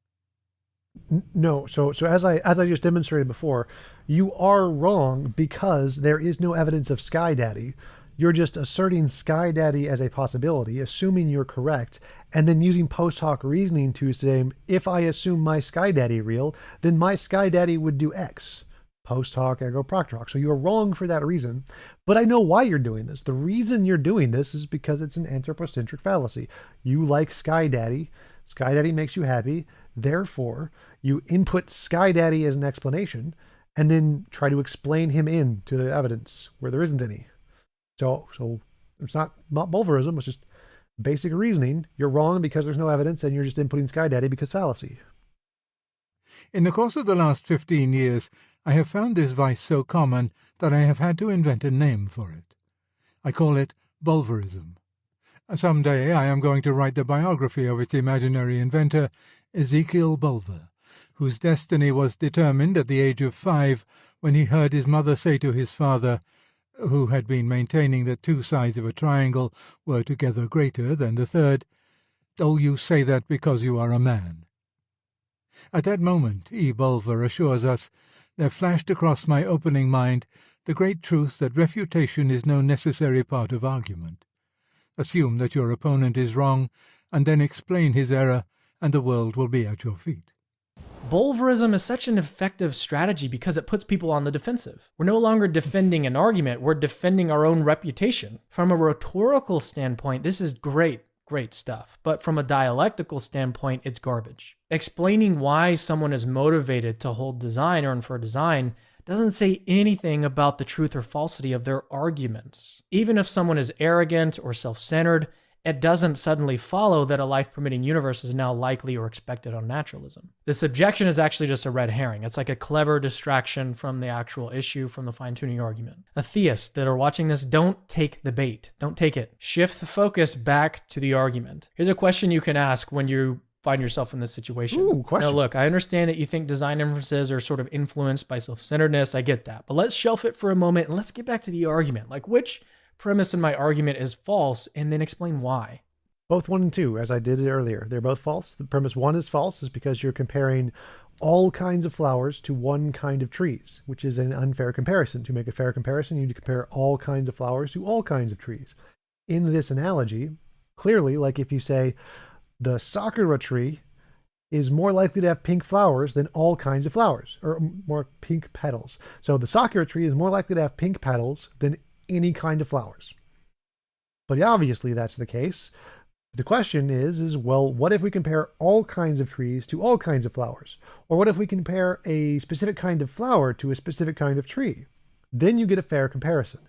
No, so as I just demonstrated before, you are wrong because there is no evidence of Sky Daddy. You're just asserting Sky Daddy as a possibility, assuming you're correct, and then using post hoc reasoning to say, if I assume my Sky Daddy real, then my Sky Daddy would do X. Post hoc ergo propter hoc. So you're wrong for that reason, but I know why you're doing this. The reason you're doing this is because it's an anthropocentric fallacy. You like Sky Daddy. Sky Daddy makes you happy. Therefore, you input Sky Daddy as an explanation and then try to explain him into the evidence where there isn't any. So it's not Bulverism, it's just basic reasoning. You're wrong because there's no evidence and you're just inputting Sky Daddy because fallacy. In the course of the last 15 years, I have found this vice so common that I have had to invent a name for it. I call it Bulverism. Some day I am going to write the biography of its imaginary inventor, Ezekiel Bulver, whose destiny was determined at the age of 5 when he heard his mother say to his father, who had been maintaining that 2 sides of a triangle were together greater than the third, "Oh, you say that because you are a man." At that moment, E. Bulwer assures us, there flashed across my opening mind the great truth that refutation is no necessary part of argument. Assume that your opponent is wrong, and then explain his error, and the world will be at your feet. Bulverism is such an effective strategy because it puts people on the defensive. We're no longer defending an argument, we're defending our own reputation. From a rhetorical standpoint, this is great stuff. But from a dialectical standpoint, it's garbage. Explaining why someone is motivated to hold design or infer design doesn't say anything about the truth or falsity of their arguments. Even if someone is arrogant or self-centered, it doesn't suddenly follow that a life-permitting universe is now likely or expected on naturalism. This objection is actually just a red herring. It's like a clever distraction from the actual issue, from the fine-tuning argument. Atheists that are watching this, don't take the bait. Don't take it. Shift the focus back to the argument. Here's a question you can ask when you find yourself in this situation. Ooh, question. Now look, I understand that you think design inferences are sort of influenced by self-centeredness. I get that. But let's shelf it for a moment and let's get back to the argument. Like, which premise in my argument is false, and then explain why. Both 1 and 2, as I did it earlier. They're both false. The premise 1 is false is because you're comparing all kinds of flowers to one kind of trees, which is an unfair comparison. To make a fair comparison, you need to compare all kinds of flowers to all kinds of trees. In this analogy, clearly, like if you say the sakura tree is more likely to have pink flowers than all kinds of flowers, or more pink petals. So the sakura tree is more likely to have pink petals than any kind of flowers. But obviously that's the case. The question is, well, what if we compare all kinds of trees to all kinds of flowers? Or what if we compare a specific kind of flower to a specific kind of tree? Then you get a fair comparison.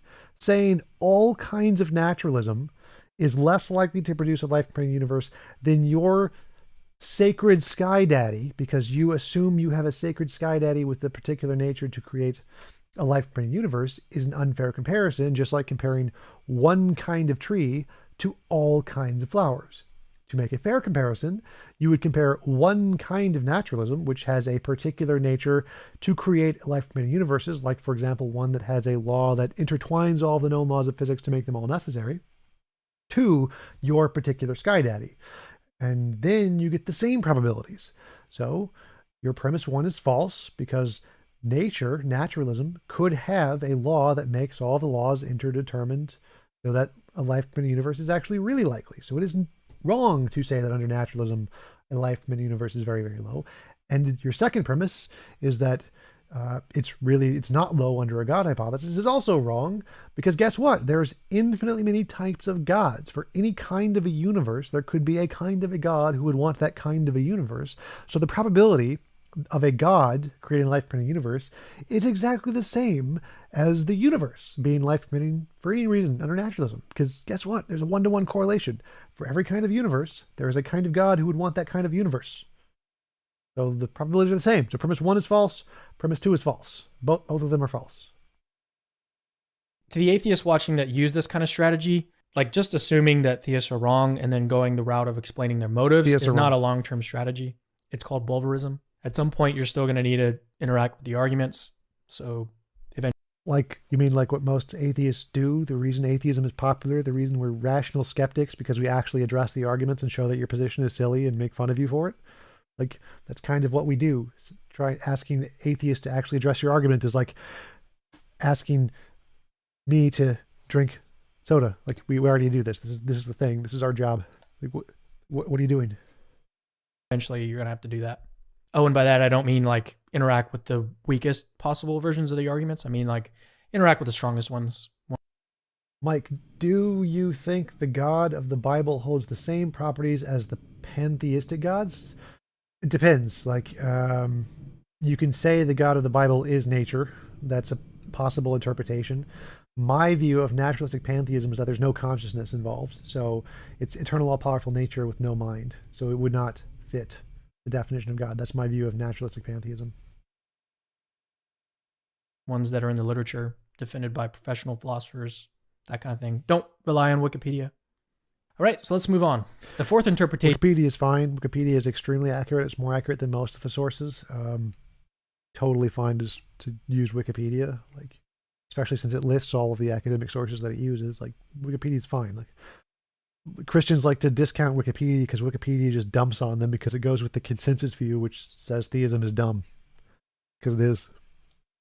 Saying all kinds of naturalism is less likely to produce a life-permitting universe than your sacred sky daddy, because you assume you have a sacred sky daddy with the particular nature to create a life-permitting universe, is an unfair comparison, just like comparing one kind of tree to all kinds of flowers. To make a fair comparison, you would compare one kind of naturalism, which has a particular nature to create life-permitting universes, like, for example, one that has a law that intertwines all the known laws of physics to make them all necessary, to your particular sky daddy. And then you get the same probabilities. So your premise 1 is false because nature, naturalism, could have a law that makes all the laws interdetermined so that a life-permitting universe is actually really likely. So it isn't wrong to say that under naturalism, a life-permitting universe is very, very low. And your second premise is that it's not low under a God hypothesis is also wrong, because guess what? There's infinitely many types of gods. For any kind of a universe, there could be a kind of a God who would want that kind of a universe. So the probability of a God creating a life-permitting universe is exactly the same as the universe being life-permitting for any reason under naturalism. Because guess what? There's a 1-to-1 correlation. For every kind of universe, there is a kind of God who would want that kind of universe. So the probabilities are the same. So premise 1 is false, premise 2 is false. Both of them are false. To the atheists watching that use this kind of strategy, like just assuming that theists are wrong and then going the route of explaining their motives is not a long-term strategy. It's called Bulverism. At some point, you're still going to need to interact with the arguments. So eventually. Like, you mean like what most atheists do? The reason atheism is popular, the reason we're rational skeptics, because we actually address the arguments and show that your position is silly and make fun of you for it? Like, that's kind of what we do. Try asking atheists to actually address your argument is like asking me to drink soda. Like, we already do this. This is the thing. This is our job. Like, what are you doing? Eventually, you're going to have to do that. Oh, and by that, I don't mean like interact with the weakest possible versions of the arguments. I mean like interact with the strongest ones. Mike, do you think the God of the Bible holds the same properties as the pantheistic gods? It depends. Like, you can say the God of the Bible is nature. That's a possible interpretation. My view of naturalistic pantheism is that there's no consciousness involved. So it's eternal, all-powerful nature with no mind. So it would not fit the definition of God. That's my view of naturalistic pantheism. Ones that are in the literature, defended by professional philosophers, that kind of thing. Don't rely on Wikipedia. All right, so let's move on. The fourth interpretation. Wikipedia is fine. Wikipedia is extremely accurate. It's more accurate than most of the sources. Totally fine to use Wikipedia, like, especially since it lists all of the academic sources that it uses. Like, Wikipedia is fine. Like, Christians like to discount Wikipedia because Wikipedia just dumps on them because it goes with the consensus view, which says theism is dumb. Because it is.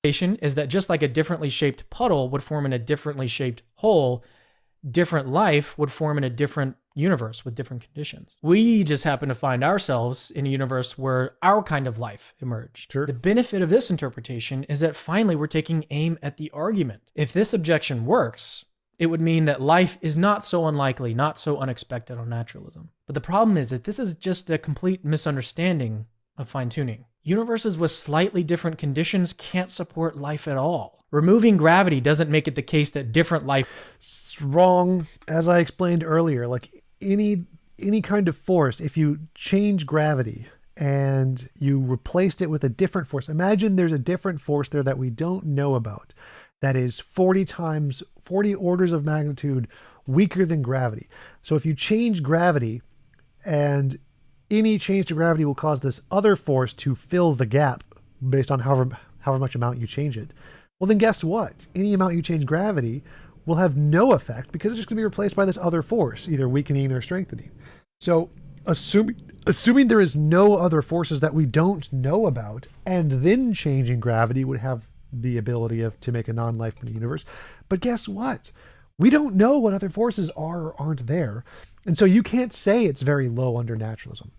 Is that just like a differently shaped puddle would form in a differently shaped hole, different life would form in a different universe with different conditions. We just happen to find ourselves in a universe where our kind of life emerged. Sure. The benefit of this interpretation is that finally we're taking aim at the argument. If this objection works, it would mean that life is not so unlikely, not so unexpected on naturalism. But the problem is that this is just a complete misunderstanding of fine-tuning. Universes with slightly different conditions can't support life at all. Removing gravity doesn't make it the case that different life... It's wrong. As I explained earlier, like any kind of force, if you change gravity and you replaced it with a different force, imagine there's a different force there that we don't know about that is 40 orders of magnitude weaker than gravity. So if you change gravity, and any change to gravity will cause this other force to fill the gap based on however much amount you change it. Well, then guess what? Any amount you change gravity will have no effect because it's just going to be replaced by this other force, either weakening or strengthening. So assuming there is no other forces that we don't know about, and then changing gravity would have the ability to make a non-life universe. But guess what? We don't know what other forces are or aren't there. And so you can't say it's very low under naturalism.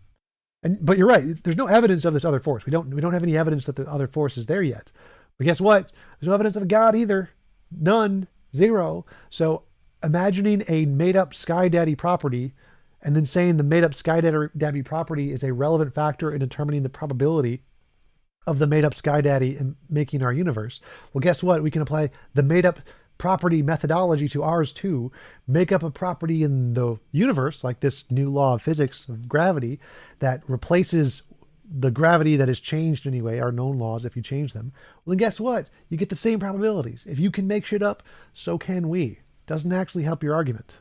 But you're right. There's no evidence of this other force. We don't have any evidence that the other force is there yet. But guess what? There's no evidence of a God either. None. Zero. So imagining a made-up Sky Daddy property and then saying the made-up Sky Daddy property is a relevant factor in determining the probability of the made-up Sky Daddy in making our universe. Well, guess what? We can apply the made-up property methodology to ours too, make up a property in the universe, like this new law of physics of gravity, that replaces the gravity that has changed anyway, our known laws, if you change them. Well, then guess what? You get the same probabilities. If you can make shit up, so can we. Doesn't actually help your argument.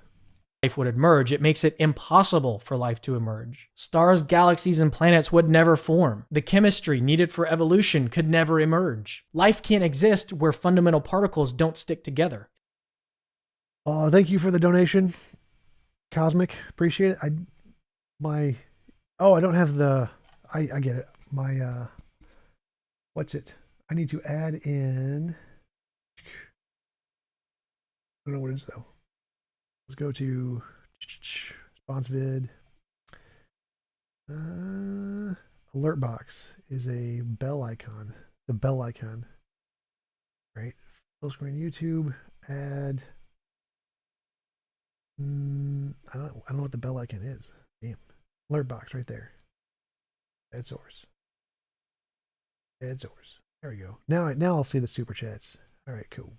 Life would emerge, it makes it impossible for life to emerge. Stars, galaxies, and planets would never form. The chemistry needed for evolution could never emerge. Life can't exist where fundamental particles don't stick together. Thank you for the donation, Cosmic. Appreciate it. I don't have the... I get it. My, what's it? I need to add in... I don't know what it is, though. Let's go to response vid. Alert box is a bell icon. The bell icon. Right. Full screen YouTube. Add. I don't know what the bell icon is. Damn. Alert box right there. Add source. Add source. There we go. Now I'll see the super chats. All right, cool.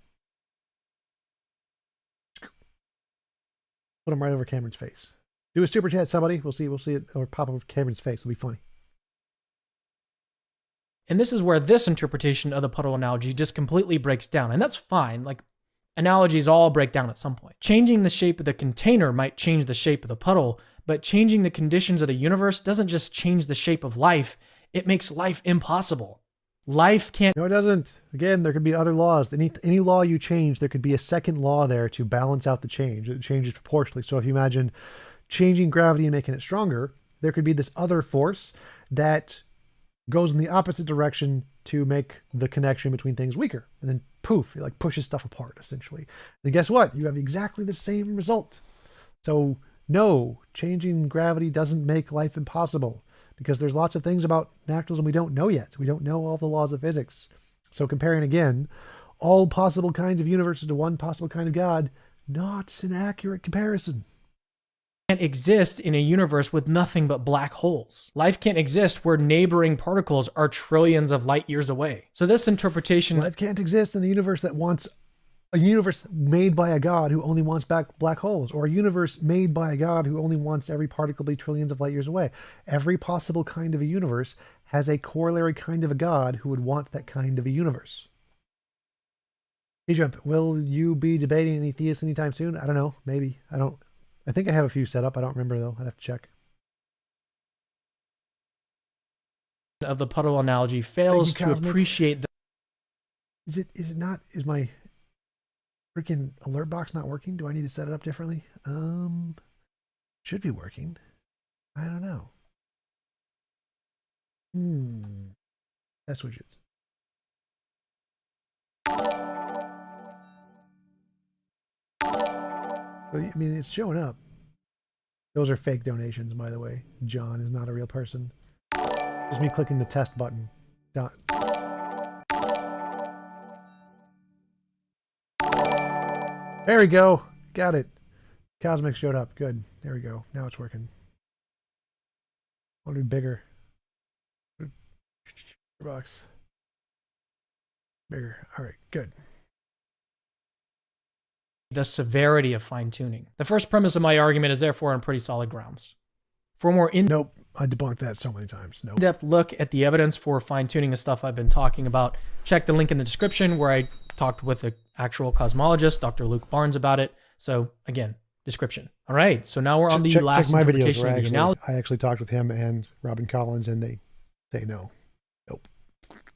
Put them right over Cameron's face. Do a super chat, somebody. We'll see it or pop over Cameron's face. It'll be funny. And this is where this interpretation of the puddle analogy just completely breaks down. And that's fine. Like, analogies all break down at some point. Changing the shape of the container might change the shape of the puddle, but changing the conditions of the universe doesn't just change the shape of life. It makes life impossible. Life can't... No, it doesn't. Again, there could be other laws. Any law you change, there could be a second law there to balance out the change. It changes proportionally. So if you imagine changing gravity and making it stronger, there could be this other force that goes in the opposite direction to make the connection between things weaker. And then poof, it like pushes stuff apart, essentially. And guess what? You have exactly the same result. So no, changing gravity doesn't make life impossible, because there's lots of things about naturalism we don't know yet. We don't know all the laws of physics. So comparing again, all possible kinds of universes to one possible kind of God, not an accurate comparison. Can't exist in a universe with nothing but black holes. Life can't exist where neighboring particles are trillions of light years away. So this interpretation... Life can't exist in a universe that wants... A universe made by a God who only wants black holes, or a universe made by a God who only wants every particle to be trillions of light years away. Every possible kind of a universe has a corollary kind of a God who would want that kind of a universe. TJump, will you be debating any theists anytime soon? I don't know. Maybe. I think I have a few set up. I don't remember, though. I'd have to check. Of the puddle analogy fails to appreciate the... Is my freaking alert box not working? Do I need to set it up differently? Should be working. I don't know. Test widgets. Well, I mean, it's showing up. Those are fake donations, by the way. John is not a real person. Just me clicking the test button. Done. There we go. Got it. Cosmic showed up. Good. There we go. Now it's working. I'll do bigger. Box. Bigger. All right. Good. The severity of fine-tuning. The first premise of my argument is therefore on pretty solid grounds. For a more Nope. I debunked that so many times. Nope. in-depth look at the evidence for fine-tuning the stuff I've been talking about, check the link in the description where I talked with an actual cosmologist, Dr. Luke Barnes, about it. So again, description. All right. So now we're on the last check my interpretation videos of the analogy. I actually talked with him and Robin Collins, and they say no. Nope.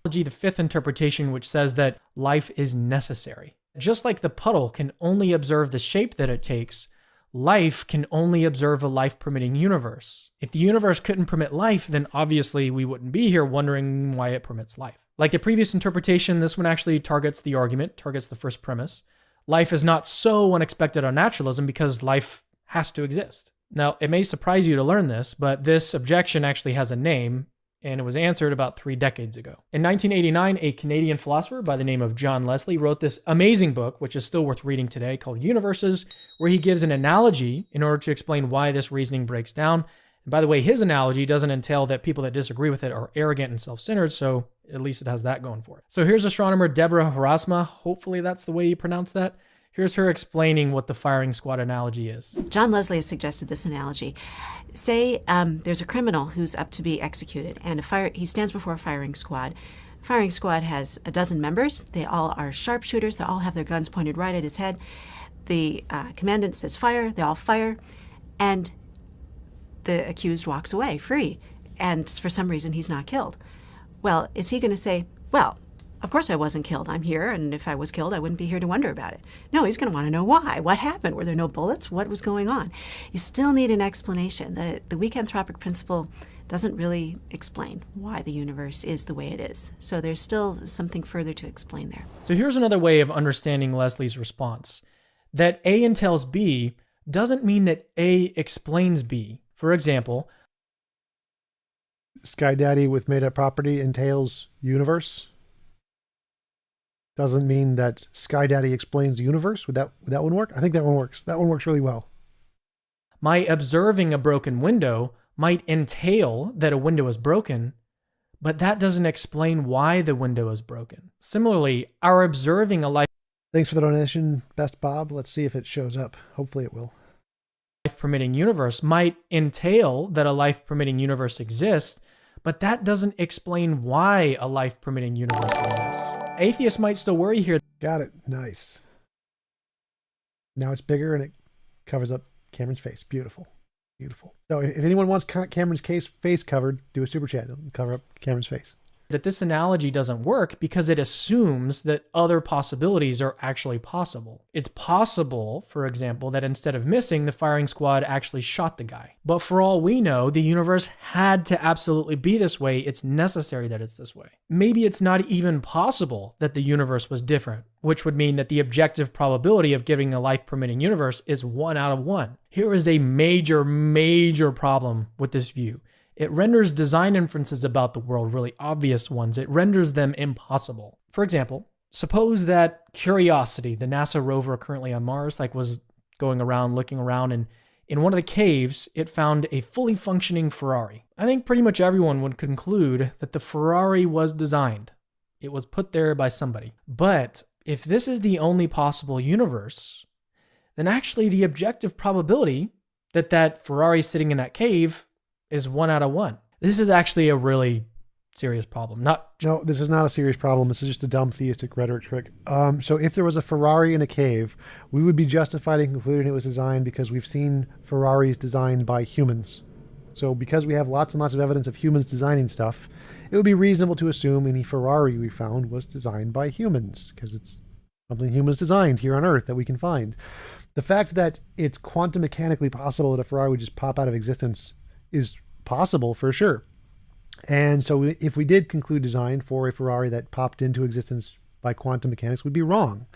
The fifth interpretation, which says that life is necessary. Just like the puddle can only observe the shape that it takes, life can only observe a life-permitting universe. If the universe couldn't permit life, then obviously we wouldn't be here wondering why it permits life. Like the previous interpretation, this one actually targets the argument, targets the first premise. Life is not so unexpected on naturalism because life has to exist. Now, it may surprise you to learn this, but this objection actually has a name, and it was answered about 3 decades ago. In 1989, a Canadian philosopher by the name of John Leslie wrote this amazing book, which is still worth reading today, called Universes, where he gives an analogy in order to explain why this reasoning breaks down. And by the way, his analogy doesn't entail that people that disagree with it are arrogant and self-centered, so at least it has that going for it. So here's astronomer Deborah Harasma, hopefully that's the way you pronounce that. Here's her explaining what the firing squad analogy is. John Leslie has suggested this analogy. Say there's a criminal who's up to be executed, and he stands before a firing squad. Firing squad has a dozen members. They all are sharpshooters. They all have their guns pointed right at his head. The commandant says fire. They all fire, and the accused walks away free. And for some reason, he's not killed. Well, is he going to say, well, of course I wasn't killed. I'm here, and if I was killed, I wouldn't be here to wonder about it. No, he's going to want to know why. What happened? Were there no bullets? What was going on? You still need an explanation. The weak anthropic principle doesn't really explain why the universe is the way it is. So there's still something further to explain there. So here's another way of understanding Leslie's response. That A entails B doesn't mean that A explains B. For example, Sky Daddy with made-up property entails universe. Doesn't mean that Sky Daddy explains the universe. Would that one work? I think that one works. That one works really well. My observing a broken window might entail that a window is broken, but that doesn't explain why the window is broken. Similarly, our observing a Thanks for the donation, Best Bob. Let's see if it shows up. Hopefully it will. life-permitting universe might entail that a life-permitting universe exists, but that doesn't explain why a life-permitting universe exists. Atheists might still worry here. Got it. Nice. Now it's bigger and it covers up Cameron's face. Beautiful. Beautiful. So if anyone wants Cameron's face covered, do a super chat. It'll cover up Cameron's face. That this analogy doesn't work because it assumes that other possibilities are actually possible. It's possible, for example, that instead of missing, the firing squad actually shot the guy. But for all we know, the universe had to absolutely be this way. It's necessary that it's this way. Maybe it's not even possible that the universe was different, which would mean that the objective probability of giving a life-permitting universe is 1 out of 1. Here is a major, major problem with this view. It renders design inferences about the world, really obvious ones, it renders them impossible. For example, suppose that Curiosity, the NASA rover currently on Mars, was going around, looking around, and in one of the caves, it found a fully functioning Ferrari. I think pretty much everyone would conclude that the Ferrari was designed. It was put there by somebody. But if this is the only possible universe, then actually the objective probability that that Ferrari sitting in that cave is 1 out of 1. This is actually a really serious problem. No, this is not a serious problem. This is just a dumb theistic rhetoric trick. So if there was a Ferrari in a cave, we would be justified in concluding it was designed because we've seen Ferraris designed by humans. So because we have lots and lots of evidence of humans designing stuff, it would be reasonable to assume any Ferrari we found was designed by humans because it's something humans designed here on Earth that we can find. The fact that it's quantum mechanically possible that a Ferrari would just pop out of existence is possible for sure. And so if we did conclude design for a Ferrari that popped into existence by quantum mechanics, we'd be wrong.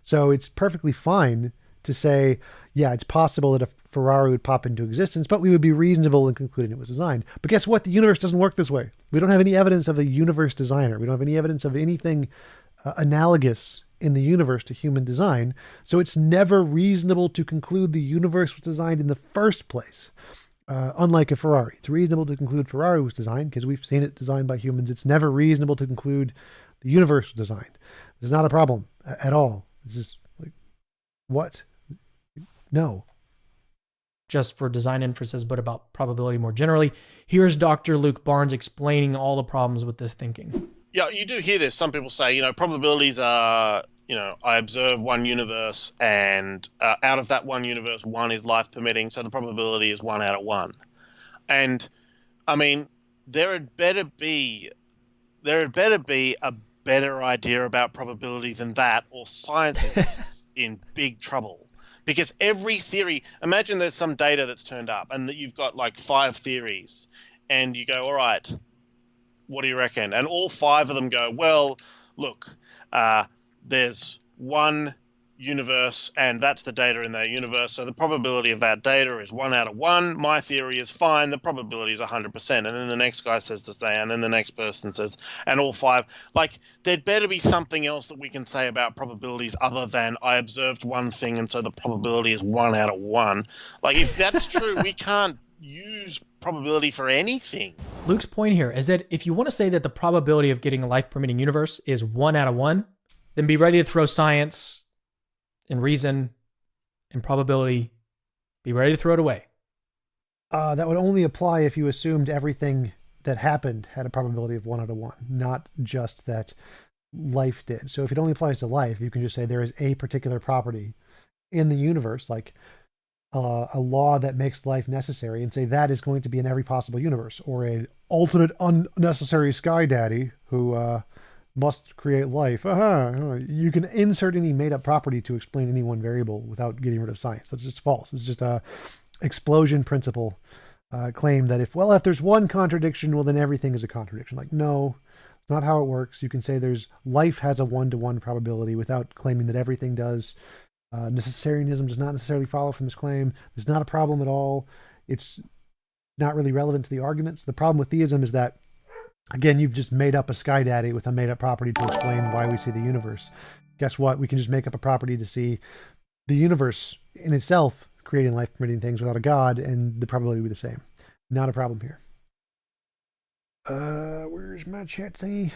So it's perfectly fine to say, yeah, it's possible that a Ferrari would pop into existence, but we would be reasonable in concluding it was designed. But guess what? The universe doesn't work this way. We don't have any evidence of a universe designer. We don't have any evidence of anything analogous in the universe to human design. So it's never reasonable to conclude the universe was designed in the first place. Unlike a Ferrari, it's reasonable to conclude Ferrari was designed because we've seen it designed by humans. It's never reasonable to conclude the universe was designed. This is not a problem at all. This is like, what? No. Just for design inferences, but about probability more generally. Here's Dr. Luke Barnes explaining all the problems with this thinking. Yeah, you do hear this. Some people say, probabilities are, I observe one universe, and out of that one universe, one is life permitting, so the probability is 1 out of 1. And I mean, there had better be a better idea about probability than that, or science is in big trouble. Because every theory, imagine there's some data that's turned up, and that you've got like 5 theories, and you go, all right, what do you reckon? And all 5 of them go, well, look, there's one universe, and that's the data in that universe. So the probability of that data is 1 out of 1. My theory is fine. The probability is 100%. And then the next guy says the same, and then the next person says, and all 5. Like, there'd better be something else that we can say about probabilities other than I observed one thing, and so the probability is 1 out of 1. Like, if that's true, we can't use probability for anything. Luke's point here is that if you want to say that the probability of getting a life-permitting universe is 1 out of 1, then be ready to throw science and reason and probability, be ready to throw it away. That would only apply if you assumed everything that happened had a probability of 1 out of 1, not just that life did. So if it only applies to life, you can just say there is a particular property in the universe, like a law that makes life necessary, and say that is going to be in every possible universe, or an ultimate unnecessary sky daddy who must create life. You can insert any made-up property to explain any one variable without getting rid of science. That's just false. It's just a explosion principle claim that if there's one contradiction, well, then everything is a contradiction. Like, no, it's not how it works. You can say life has a 1-to-1 probability without claiming that everything does. Necessarianism does not necessarily follow from this claim. It's not a problem at all. It's not really relevant to the arguments. The problem with theism is that, again, you've just made up a sky daddy with a made-up property to explain why we see the universe. Guess what? We can just make up a property to see the universe in itself creating life-permitting things without a god, and the probability would be the same. Not a problem here. Where's my chat thingy?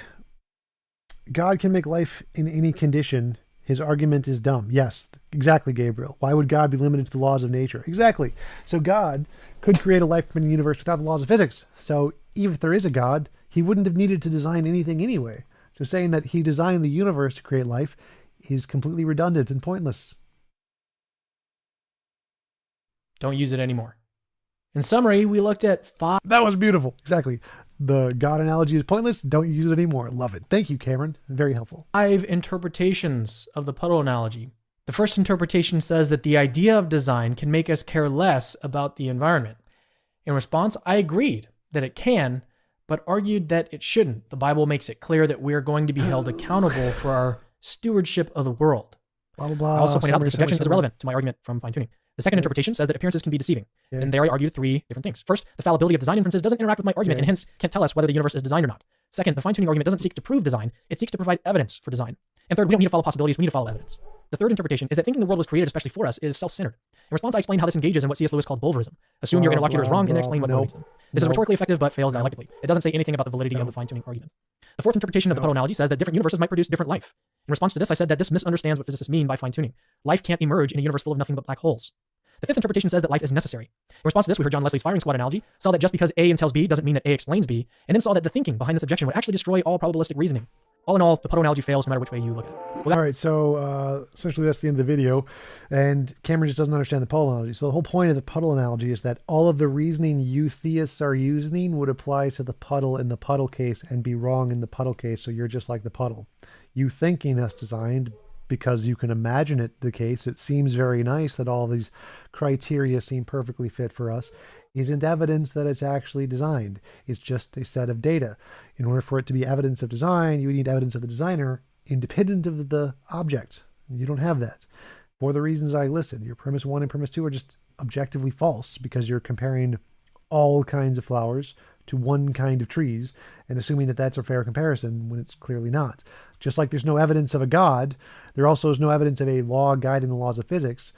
God can make life in any condition. His argument is dumb. Yes, exactly, Gabriel. Why would God be limited to the laws of nature? Exactly. So God could create a life-permitting universe without the laws of physics. So even if there is a God, he wouldn't have needed to design anything anyway. So saying that he designed the universe to create life is completely redundant and pointless. Don't use it anymore. In summary, we looked at 5... That was beautiful. Exactly. The God analogy is pointless. Don't use it anymore. Love it. Thank you, Cameron. Very helpful. 5 interpretations of the puddle analogy. The first interpretation says that the idea of design can make us care less about the environment. In response, I agreed that it can, but argued that it shouldn't. The Bible makes it clear that we are going to be held accountable for our stewardship of the world. Blah, blah, blah. I also pointed out that this objection is irrelevant to my argument from fine-tuning. The second interpretation says that appearances can be deceiving. Yeah. And there I argued 3 different things. First, the fallibility of design inferences doesn't interact with my argument and hence can't tell us whether the universe is designed or not. Second, the fine-tuning argument doesn't seek to prove design, it seeks to provide evidence for design. And third, we don't need to follow possibilities, we need to follow evidence. The third interpretation is that thinking the world was created especially for us is self-centered. In response, I explained how this engages in what C.S. Lewis called Bulverism. Assume your interlocutor is wrong and then explain what motivates them. This is rhetorically effective but fails dialectically. It doesn't say anything about the validity of the fine-tuning argument. The fourth interpretation of the puddle analogy says that different universes might produce different life. In response to this, I said that this misunderstands what physicists mean by fine-tuning. Life can't emerge in a universe full of nothing but black holes. The fifth interpretation says that life is necessary. In response to this, we heard John Leslie's firing squad analogy, saw that just because A entails B doesn't mean that A explains B, and then saw that the thinking behind this objection would actually destroy all probabilistic reasoning. All in all, the puddle analogy fails no matter which way you look at it. All right, so essentially that's the end of the video, and Cameron just doesn't understand the puddle analogy. So the whole point of the puddle analogy is that all of the reasoning you theists are using would apply to the puddle in the puddle case and be wrong in the puddle case, so you're just like the puddle. You think us designed, because you can imagine it the case. It seems very nice that all these criteria seem perfectly fit for us, isn't evidence that it's actually designed. It's just a set of data. In order for it to be evidence of design, you need evidence of the designer independent of the object. You don't have that. For the reasons I listed, your premise 1 and premise 2 are just objectively false because you're comparing all kinds of flowers to one kind of trees and assuming that that's a fair comparison when it's clearly not. Just like there's no evidence of a God, there also is no evidence of a law guiding the laws of physics.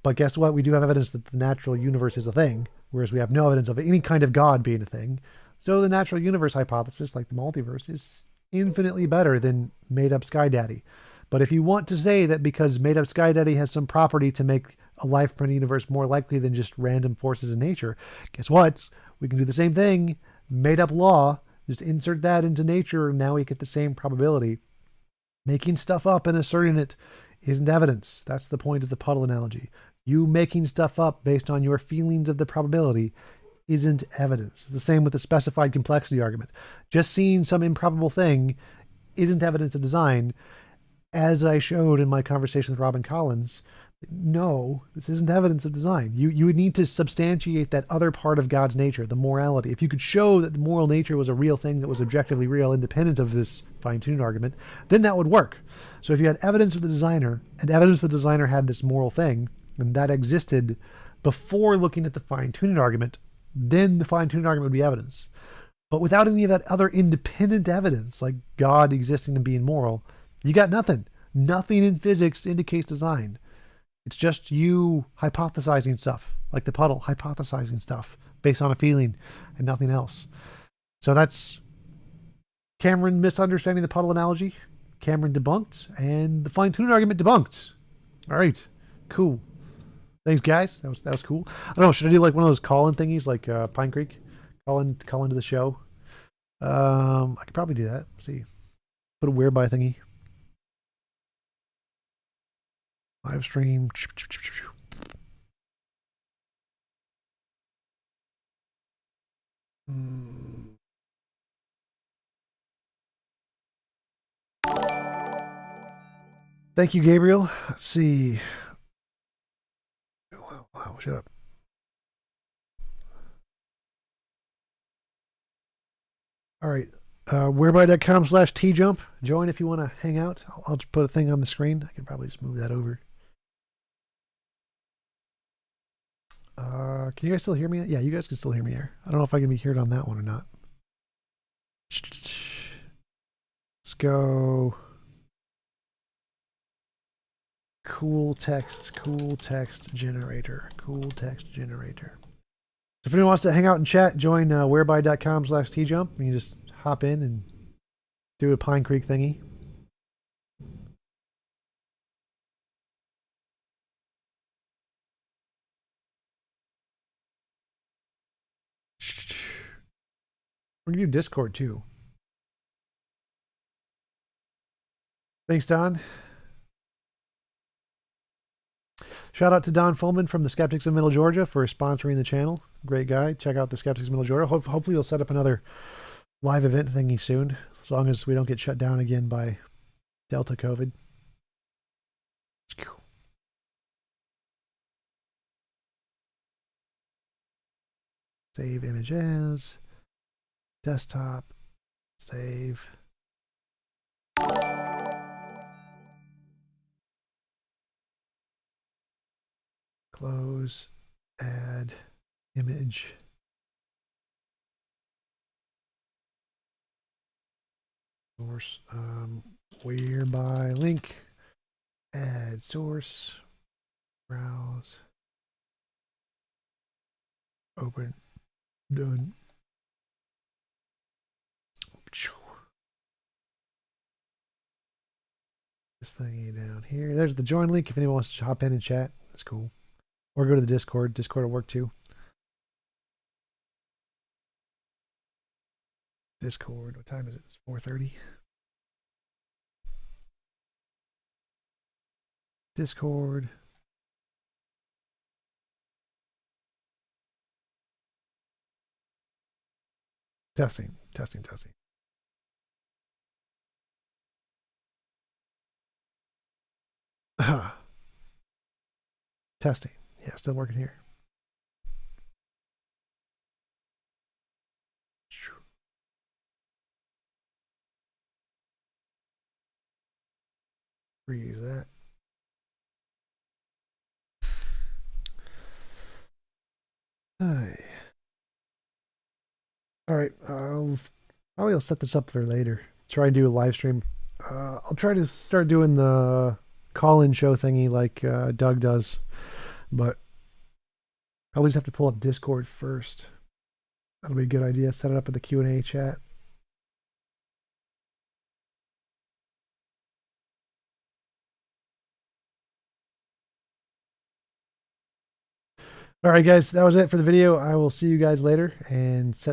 But guess what? We do have evidence that the natural universe is a thing, whereas we have no evidence of any kind of God being a thing. So the natural universe hypothesis, like the multiverse, is infinitely better than made-up Sky Daddy. But if you want to say that because made-up Sky Daddy has some property to make a life-prone universe more likely than just random forces in nature, guess what? We can do the same thing. Made-up law, just insert that into nature, and now we get the same probability. Making stuff up and asserting it isn't evidence. That's the point of the puddle analogy. You making stuff up based on your feelings of the probability isn't evidence. It's the same with the specified complexity argument. Just seeing some improbable thing isn't evidence of design. As I showed in my conversation with Robin Collins, no, this isn't evidence of design. You would need to substantiate that other part of God's nature, the morality. If you could show that the moral nature was a real thing that was objectively real, independent of this fine-tuned argument, then that would work. So if you had evidence of the designer, and evidence the designer had this moral thing, and that existed before looking at the fine-tuning argument, then the fine-tuning argument would be evidence. But without any of that other independent evidence, like God existing and being moral, you got nothing. Nothing in physics indicates design. It's just you hypothesizing stuff, like the puddle, hypothesizing stuff based on a feeling and nothing else. So that's Cameron misunderstanding the puddle analogy. Cameron debunked, and the fine-tuning argument debunked. All right, cool. Thanks, guys. That was cool. I don't know. Should I do like one of those call-in thingies, like Pine Creek, call into the show? I could probably do that. Let's see, put a whereby thingy. Live stream. Thank you, Gabriel. Let's see. Wow, shut up. All right. Whereby.com/TJump. Join if you want to hang out. I'll just put a thing on the screen. I can probably just move that over. Can you guys still hear me? Yeah, you guys can still hear me here. I don't know if I can be heard on that one or not. Let's go. Cool text generator. Cool text generator. If anyone wants to hang out and chat, join whereby.com/TJump. You can just hop in and do a Pine Creek thingy. We're going to do Discord too. Thanks, Don. Shout out to Don Fullman from the Skeptics of Middle Georgia for sponsoring the channel. Great guy. Check out the Skeptics of Middle Georgia. Hopefully he'll set up another live event thingy soon, as long as we don't get shut down again by Delta COVID. Save images. Desktop. Save. Close. Add image. Source. Whereby link. Add source. Browse. Open. Done. This thingy down here. There's the join link if anyone wants to hop in and chat. That's cool. Or go to the Discord. Discord will work too. Discord. What time is it? It's 4:30. Discord. Testing. Testing. Yeah, still working here. Freeze that. Hi. All right. I'll set this up for later. Try and do a live stream. I'll try to start doing the call-in show thingy like Doug does, but I'll just have to pull up Discord first. That'll be a good idea. Set it up in the Q&A chat. All right, guys, that was it for the video. I will see you guys later and set